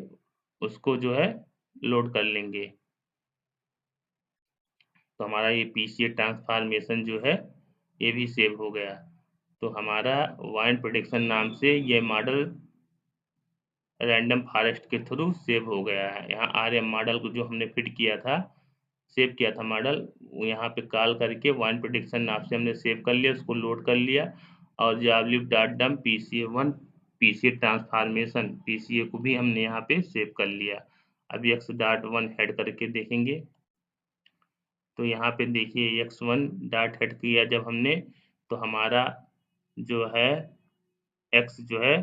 उसको जो है लोड कर लेंगे। तो हमारा ये पीसीए ट्रांसफॉर्मेशन जो है ये भी सेव हो गया। तो हमारा वाइन प्रोडिक्शन नाम से ये मॉडल रैंडम फॉरेस्ट के थ्रू सेव हो गया है। यहाँ आरएम मॉडल को जो हमने फिट किया था, सेव किया था मॉडल, वो यहाँ पे कॉल करके वाइन प्रोडिक्शन नाम से हमने सेव कर लिया, उसको लोड कर लिया, और जावलिप डॉट डम पीसीए1 पीसीए ट्रांसफॉर्मेशन पीसीए को भी हमने यहाँ पे सेव कर लिया। अब x.1 हेड करके देखेंगे तो यहाँ पे देखिए x1 डॉट हेड किया जब हमने, तो हमारा जो है x जो है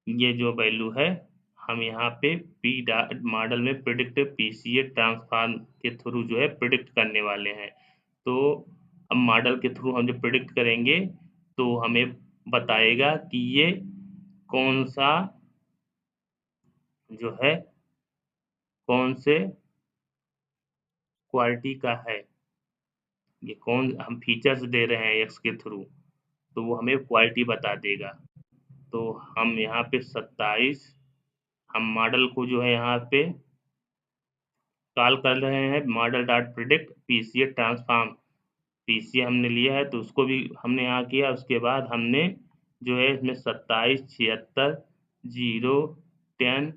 ये जो वैल्यू है हम यहाँ पे पी मॉडल में प्रिडिक्ट पीसीए ट्रांसफॉर्म के थ्रू जो है प्रिडिक्ट करने वाले हैं। तो अब मॉडल के थ्रू हम जब प्रिडिक्ट करेंगे तो हमें बताएगा कि ये कौन सा जो है कौन से क्वालिटी का है, ये कौन हम फीचर्स दे रहे हैं एक्स के थ्रू, तो वो हमें क्वालिटी बता देगा। तो हम यहाँ पे 27 हम मॉडल को जो है यहाँ पे कॉल कर रहे हैं model dot predict PCA transform, PCA हमने लिया है तो उसको भी हमने यहाँ किया। उसके बाद हमने जो है इसमें 27 76 0 10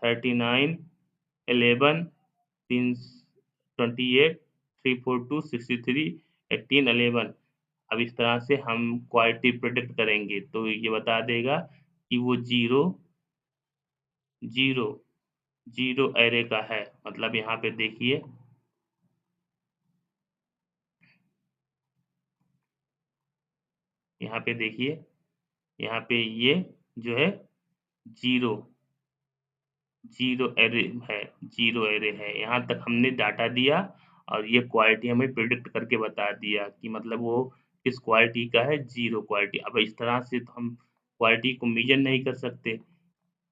39 11 3 28 342 63 18 11, अब इस तरह से हम क्वालिटी प्रिडिक्ट करेंगे तो ये बता देगा कि वो जीरो जीरो जीरो एरे का है। मतलब यहाँ पे देखिए यहाँ पे देखिए यहाँ पे ये जो है जीरो जीरो एरे है, जीरो एरे है। यहाँ तक हमने डाटा दिया और ये क्वालिटी हमें प्रिडिक्ट करके बता दिया कि मतलब वो किस क्वालिटी का है, जीरो क्वालिटी। अब इस तरह से तो हम क्वालिटी को मेजर नहीं कर सकते,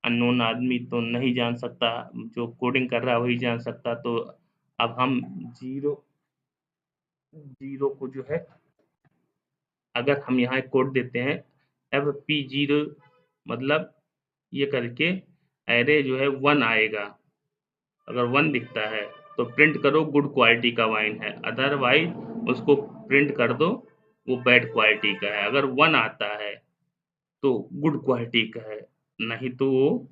अननोन आदमी तो नहीं जान सकता, जो कोडिंग कर रहा है वही जान सकता। तो अब हम जीरो जीरो को जो है अगर हम यहाँ एक कोड देते हैं FP0 मतलब ये करके एरे जो है 1 आएगा, अगर 1 दिखता है तो प्रिंट करो गुड क्वालिटी का वाइन है, अदरवाइज उसको प्रिंट कर दो वो बैड क्वालिटी का है। अगर 1 आता है तो गुड क्वालिटी का है, नहीं तो वो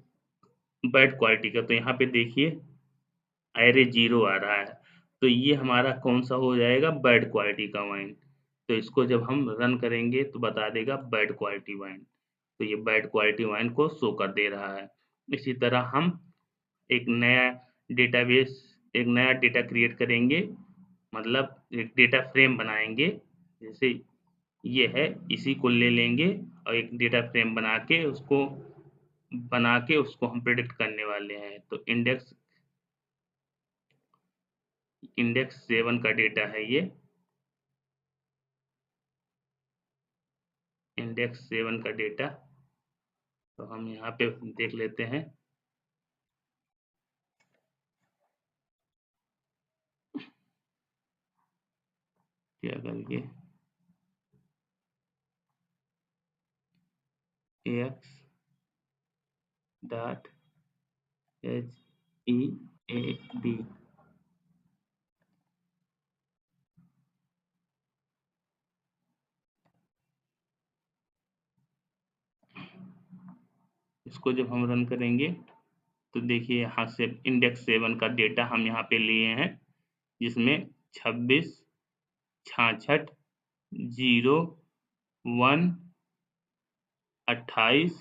बैड क्वालिटी का। तो यहाँ पे देखिए एरे 0 आ रहा है, तो ये हमारा कौन सा हो जाएगा, बैड क्वालिटी का वाइन। तो इसको जब हम रन करेंगे तो बता देगा बैड क्वालिटी वाइन। तो ये बैड क्वालिटी वाइन को शो कर दे रहा है। इसी तरह हम एक नया डेटाबेस, एक नया डेटा क्रिएट करेंगे, मतलब एक डेटा फ्रेम बनाएंगे। जैसे ये है, इसी को ले लेंगे और एक डेटा फ्रेम बना के उसको हम प्रिडिक्ट करने वाले हैं। तो इंडेक्स इंडेक्स 7 का डेटा है ये, इंडेक्स 7 का डेटा। तो हम यहाँ पे देख लेते हैं। क्या करिए, x dot H E A D, इसको जब हम रन करेंगे तो देखिए यहाँ से इंडेक्स 7 का डेटा हम यहाँ पे लिए हैं, जिसमें 26, 66, 0, 1, 28,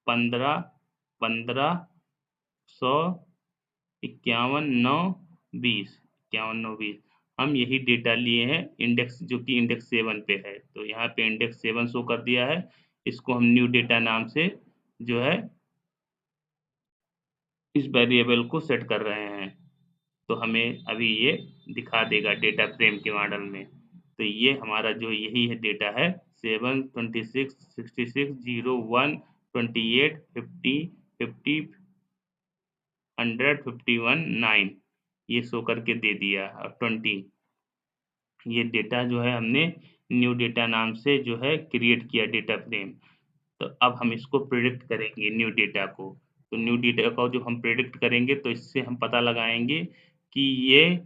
15, 15, 100, 51, 9, 20, 51, 9, 20। हम यही डेटा लिए हैं इंडेक्स, जो कि इंडेक्स 7 पे है। तो यहाँ पे इंडेक्स 7 शो कर दिया है। इसको हम न्यू डेटा नाम से जो है इस वेरिएबल को सेट कर रहे हैं। तो हमें अभी ये दिखा देगा डेटा फ्रेम के मॉडल में। तो ये हमारा जो यही है डेटा है 7, 26, 66, 0, 1, 28, 50, 50, 100, 51, 9 ये शो करके दे दिया। और 20 ये डेटा जो है हमने न्यू डेटा नाम से जो है क्रिएट किया डेटा फ्रेम। तो अब हम इसको प्रिडिक्ट करेंगे न्यू डेटा को। तो न्यू डेटा को जो हम प्रिडिक्ट करेंगे तो इससे हम पता लगाएंगे कि ये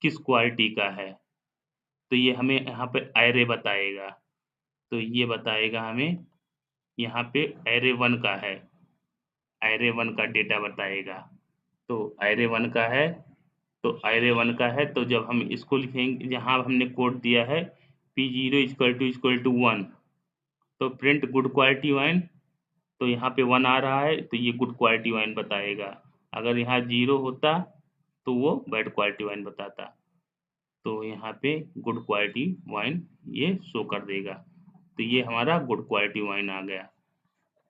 किस क्वालिटी का है। तो ये हमें यहाँ पे एरे बताएगा। तो ये बताएगा हमें यहाँ पे एरे 1 का है, एरे 1 का डेटा बताएगा। तो एरे 1 का है, तो एरे 1 का है, तो जब हम इसको लिखेंगे, जहाँ हमने कोड दिया है P0 इक्वल टू 1, तो प्रिंट गुड क्वालिटी वाइन। तो यहाँ पे 1 आ रहा है, तो ये गुड क्वालिटी वाइन बताएगा। अगर यहाँ 0 होता तो वो बैड क्वालिटी वाइन बताता। तो यहाँ पे गुड क्वालिटी वाइन ये शो कर देगा। तो ये हमारा गुड क्वालिटी वाइन आ गया।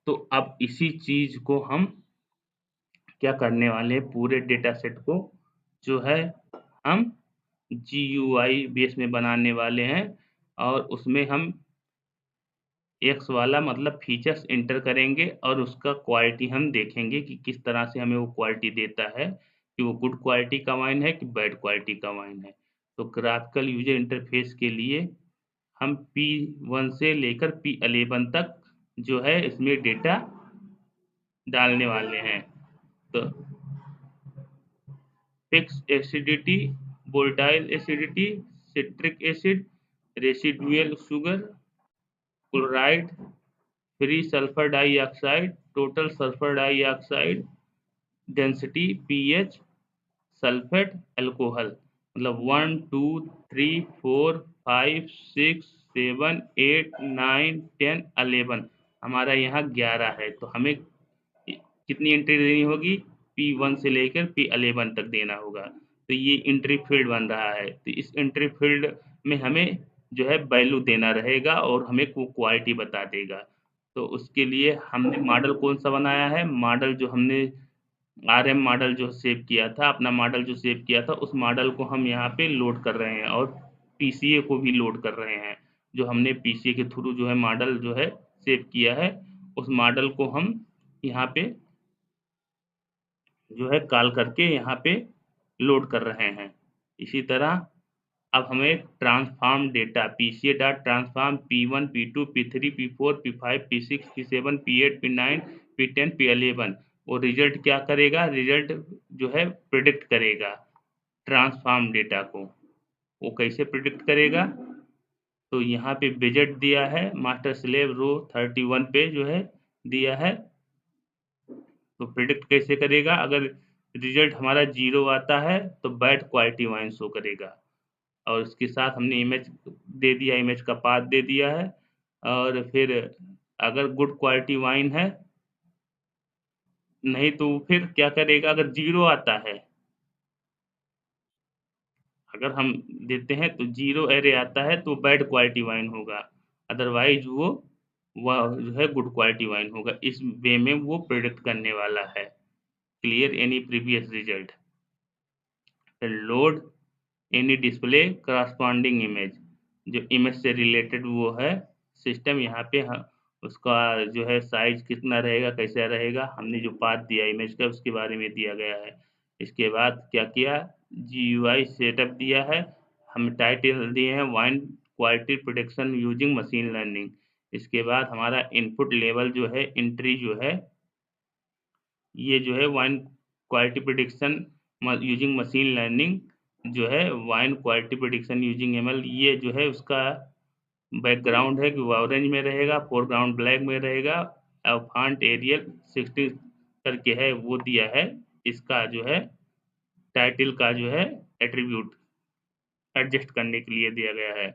तो अब इसी चीज को हम क्या करने वाले हैं, पूरे डेटा सेट को जो है हम GUI बेस में बनाने वाले हैं। और उसमें हम एक्स वाला मतलब फीचर्स इंटर करेंगे और उसका क्वालिटी हम देखेंगे कि किस तरह से हमें वो क्वालिटी देता है, कि वो गुड क्वालिटी का वाइन है कि बैड क्वालिटी का वाइन है। तो ग्राफिकल यूजर इंटरफेस के लिए हम P1 से लेकर P11 तक जो है इसमें डेटा डालने वाले हैं। तो fix acidity, volatile acidity, citric acid, residual sugar, chloride, free sulphur dioxide, total sulphur dioxide, density, pH, sulphate, alcohol, मतलब 1, 2, 3, 4, 5, 6, 7, 8, 9, 10, 11, हमारा यहाँ 11 है। तो हमें कितनी एंट्री देनी होगी, P1 से लेकर P11 तक देना होगा। तो ये एंट्री फील्ड बन रहा है। तो इस एंट्री फील्ड में हमें जो है वैल्यू देना रहेगा और हमें वो क्वालिटी बता देगा। तो उसके लिए हमने मॉडल कौन सा बनाया है, मॉडल जो हमने RM मॉडल जो सेव किया था, अपना मॉडल जो सेव किया था, उस मॉडल को हम यहाँ पे लोड कर रहे हैं और PCA को भी लोड कर रहे हैं। जो हमने PCA के थ्रू जो है मॉडल जो है सेव किया है, उस मॉडल को हम यहाँ पे जो है कॉल करके यहाँ पे लोड कर रहे हैं। इसी तरह अब हमें transform data PCA dot transform P1, P2, P3, P4, P5, P6, P7, P8, P9, P10, P11 वो रिजल्ट क्या करेगा, रिजल्ट जो है प्रिडिक्ट करेगा ट्रांसफॉर्म डेटा को। वो कैसे प्रिडिक्ट करेगा, तो यहाँ पे विजेट दिया है मास्टर स्लेव रो 31 पे जो है दिया है। तो प्रिडिक्ट कैसे करेगा, अगर रिजल्ट हमारा 0 आता है तो बैड क्वालिटी वाइन शो करेगा, और इसके साथ हमने इमेज दे दिया, इमेज का पाथ दे दिया है। और फिर अगर गुड क्वालिटी वाइन है, नहीं तो फिर क्या करेगा, अगर 0 आता है, अगर हम देते हैं तो 0 एरे आता है तो बैड क्वालिटी वाइन होगा, अदरवाइज वो वह जो है गुड क्वालिटी वाइन होगा। इस वे में वो प्रिडिक्ट करने वाला है, clear any previous result. Load any display corresponding image, जो इमेज से रिलेटेड वो है सिस्टम, यहाँ पे उसका जो है साइज कितना रहेगा, कैसा रहेगा, हमने जो पाथ दिया इमेज का उसके बारे में दिया गया है। इसके बाद क्या किया, GUI सेटअप दिया है, हम टाइटल दिए हैं wine quality prediction using machine learning. इसके बाद हमारा इनपुट लेवल जो है एंट्री जो है, ये जो है wine quality prediction using machine learning जो है, wine quality prediction using ML, ये जो है उसका बैकग्राउंड है कि वो ऑरेंज में रहेगा, फोरग्राउंड ब्लैक में रहेगा, और फॉन्ट एरियल 60 करके है वो दिया है। इसका जो है टाइटल का जो है एट्रीब्यूट एडजस्ट करने के लिए दिया गया है।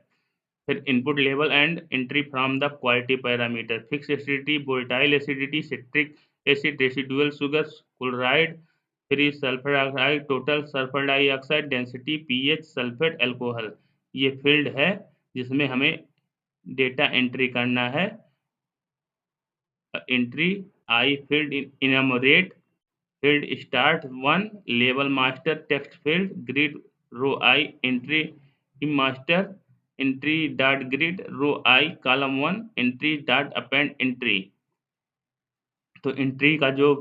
फिर इनपुट लेवल and entry from the quality parameter, fix acidity, volatile acidity, citric acid, residual sugar, chloride, free sulphur oxide, total sulphur dioxide density, pH, sulphate, alcohol. ये फील्ड है जिसमें हमें डेटा एंट्री करना है। Entry i field enumerate, field start 1, लेवल master, text field, grid row i, entry master, entry dot grid row i, column 1, entry dot append entry. तो entry का जो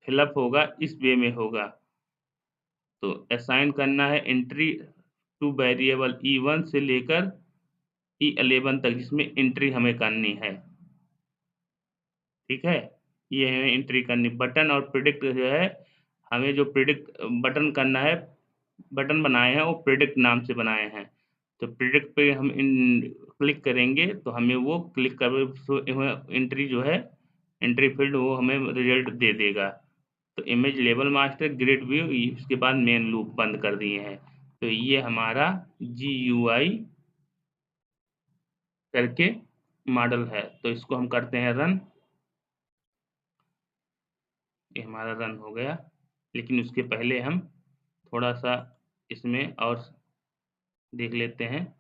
फिलअप होगा इस वे में होगा। तो असाइन करना है एंट्री टू वेरिएबल E1 से लेकर E11 तक, जिसमें एंट्री हमें करनी है। ठीक है, ये हमें एंट्री करनी। बटन और प्रिडिक्ट जो है, हमें जो प्रिडिक्ट बटन करना है, बटन बनाए हैं वो प्रिडिक्ट नाम से बनाए हैं। तो प्रिडिक्ट पे हम क्लिक करेंगे तो हमें वो क्लिक कर एंट्री जो है, एंट्री फील्ड वो हमें रिजल्ट दे देगा। तो image level master grid view, उसके बाद मेन लूप बंद कर दिए हैं। तो ये हमारा GUI करके मॉडल है। तो इसको हम करते हैं रन, ये हमारा रन हो गया। लेकिन उसके पहले हम थोड़ा सा इसमें और देख लेते हैं।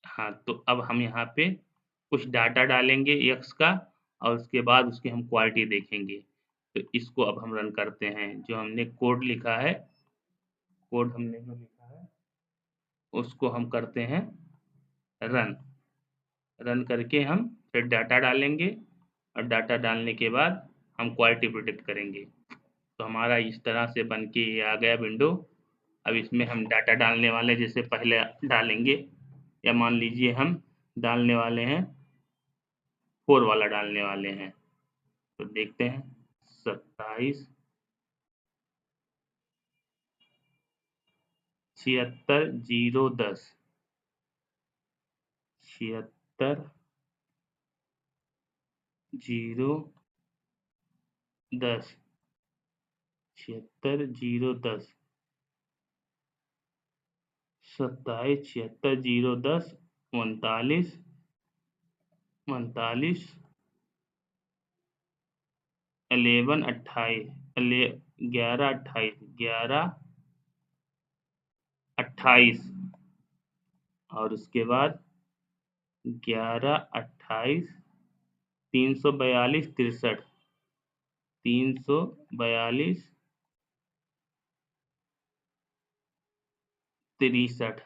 हाँ, तो अब हम यहाँ पे कुछ डाटा डालेंगे x का, और उसके बाद उसकी हम क्वालिटी देखेंगे। तो इसको अब हम रन करते हैं, जो हमने कोड लिखा है, कोड हमने जो लिखा है उसको हम करते हैं रन। रन करके हम फिर डाटा डालेंगे, और डाटा डालने के बाद हम क्वालिटी प्रिडिक्ट करेंगे। तो हमारा इस तरह से बन के ये आ गया विंडो। अब इसमें हम डाटा डालने वाले, जैसे पहले डालेंगे, या मान लीजिए हम डालने वाले हैं 4 वाला डालने वाले हैं। तो देखते हैं 27 76 010, 76 010, 76 010, 27 76 010, 39 39 11 28, 11 28, 11 28, और उसके बाद 11 28 342 63, 342 63।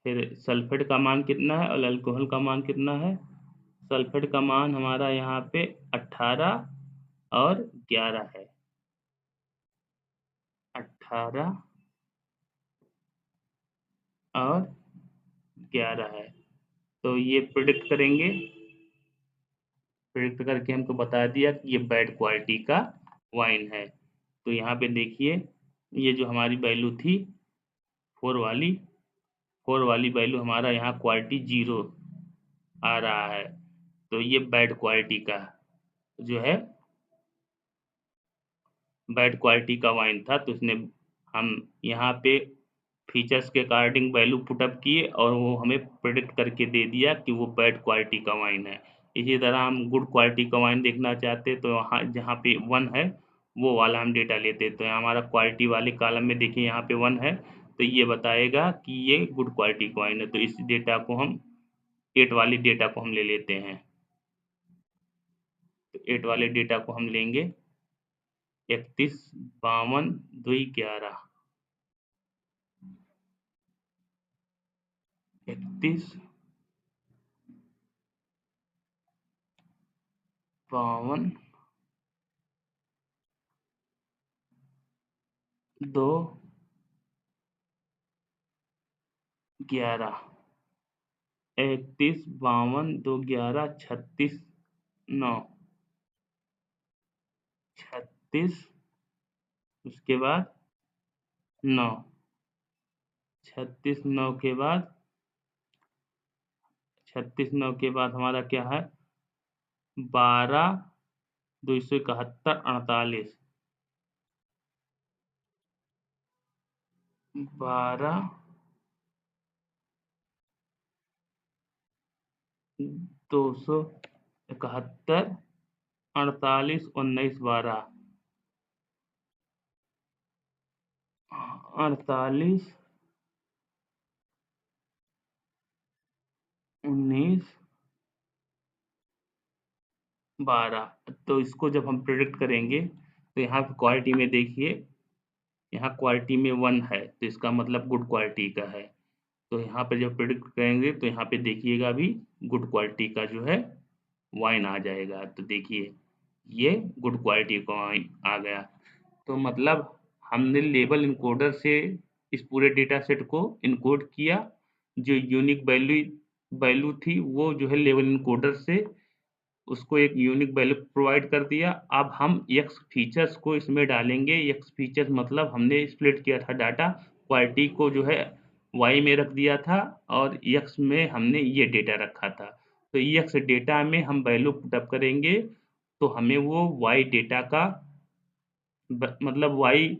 फिर सल्फेट का मान कितना है और अल्कोहल का मान कितना है। सल्फेट का मान हमारा यहाँ पे 18 और 11 है, 18 और 11 है। तो ये प्रिडिक्ट करेंगे, प्रिडिक्ट करके हमको बता दिया कि ये बैड क्वालिटी का वाइन है। तो यहाँ पे देखिए ये जो हमारी वैल्यू थी 4 वाली वैल्यू हमारा यहाँ क्वालिटी 0 आ रहा है। तो ये बैड क्वालिटी का जो है बैड क्वालिटी का वाइन था। तो इसने हम यहाँ पे फीचर्स के अकॉर्डिंग वैल्यू पुटअप किए और वो हमें प्रेडिक्ट करके दे दिया कि वो बैड क्वालिटी का वाइन है। इसी तरह हम गुड क्वालिटी का वाइन देखना चाहते तो वहाँ जहाँ पे 1 है वो वाला हम डेटा लेते। तो हमारा क्वालिटी वाले कॉलम में देखिए यहाँ पे 1 है तो ये बताएगा कि ये गुड क्वालिटी का वाइन है। तो इस डेटा को हम 8 वाली डेटा को हम ले लेते हैं। तो 8 वाले डेटा को हम लेंगे 31 52 2 11 31 52 2 11 31 52 2 11 36 9 36 उसके बाद 9 36 9 के बाद 36 9 के बाद हमारा क्या है 12 271 48 12 271 48 19 12 48 19 12। तो इसको जब हम प्रेडिक्ट करेंगे तो यहाँ पे क्वालिटी में देखिए यहाँ क्वालिटी में 1 है तो इसका मतलब गुड क्वालिटी का है। तो यहाँ पे जब प्रेडिक्ट करेंगे तो यहाँ पे देखिएगा अभी गुड क्वालिटी का जो है वाइन आ जाएगा। तो देखिए ये गुड क्वालिटी का वाइन आ गया। तो मतलब हमने लेबल इनकोडर से इस पूरे डेटा सेट को इनकोड किया। जो यूनिक वैल्यू वैल्यू थी वो जो है लेबल इनकोडर से उसको एक यूनिक वैल्यू प्रोवाइड कर दिया। अब हम एक्स फीचर्स को इसमें डालेंगे। एक्स फीचर्स मतलब हमने स्प्लिट किया था डाटा क्वालिटी को जो है वाई में रख दिया था और एक्स में हमने ये डेटा रखा था। तो एक्स डेटा में हम वैल्यू पुटअप करेंगे तो हमें वो वाई डेटा का मतलब वाई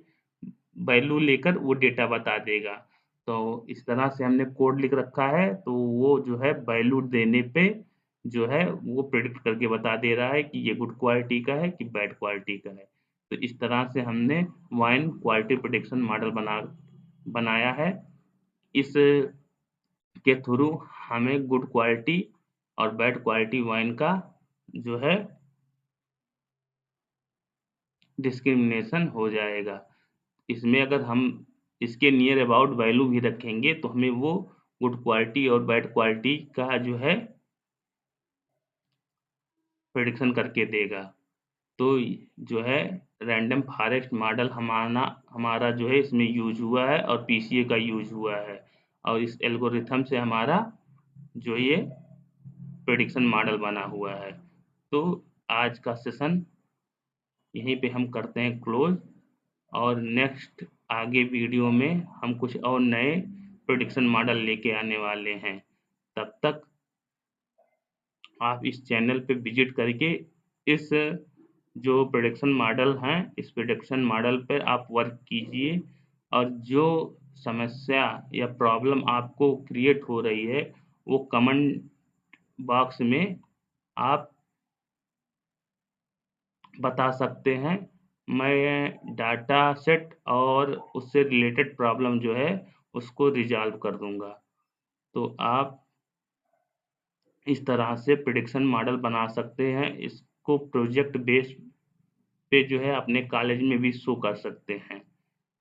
वैल्यू लेकर वो डेटा बता देगा। तो इस तरह से हमने कोड लिख रखा है तो वो जो है वैल्यू देने पे जो है वो प्रेडिक्ट करके बता दे रहा है कि ये गुड क्वालिटी का है कि बैड क्वालिटी का है। तो इस तरह से हमने वाइन क्वालिटी प्रेडिक्शन मॉडल बनाया है। इस के थ्रू हमें गुड क्वालिटी और बैड क्वालिटी वाइन का जो है डिस्क्रिमिनेशन हो जाएगा। इसमें अगर हम इसके नियर अबाउट वैल्यू भी रखेंगे तो हमें वो गुड क्वालिटी और बैड क्वालिटी का जो है प्रेडिक्शन करके देगा। तो जो है रैंडम फॉरेस्ट मॉडल हमारा जो है इसमें यूज हुआ है और पीसीए का यूज हुआ है और इस एल्गोरिथम से हमारा जो ये प्रेडिक्शन मॉडल बना हुआ है। तो आज का सेशन यहीं पे हम करते हैं क्लोज और नेक्स्ट आगे वीडियो में हम कुछ और नए प्रेडिक्शन मॉडल लेके आने वाले हैं। तब तक आप इस चैनल पे विजिट करके इस जो प्रेडिक्शन मॉडल हैं इस प्रेडिक्शन मॉडल पर आप वर्क कीजिए और जो समस्या या प्रॉब्लम आपको क्रिएट हो रही है वो कमेंट बॉक्स में आप बता सकते हैं। मैं डाटा सेट और उससे रिलेटेड प्रॉब्लम जो है उसको रिजॉल्व कर दूंगा। तो आप इस तरह से प्रिडिक्शन मॉडल बना सकते हैं। इसको प्रोजेक्ट बेस पे जो है अपने कॉलेज में भी शो कर सकते हैं।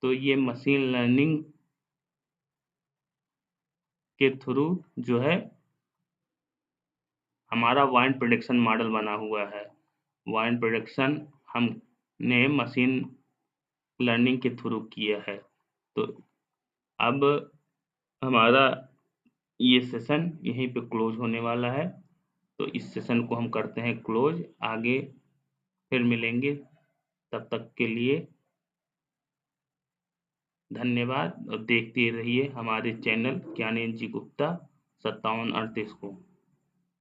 तो ये मशीन लर्निंग के थ्रू जो है हमारा वाइन प्रिडिक्शन मॉडल बना हुआ है। वाइन प्रिडिक्शन हमने मशीन लर्निंग के थ्रू किया है। तो अब हमारा ये सेशन यहीं पे क्लोज होने वाला है। तो इस सेशन को हम करते हैं क्लोज। आगे फिर मिलेंगे, तब तक के लिए धन्यवाद और देखते रहिए हमारे चैनल ज्ञानेंद्र जी गुप्ता 5738 को।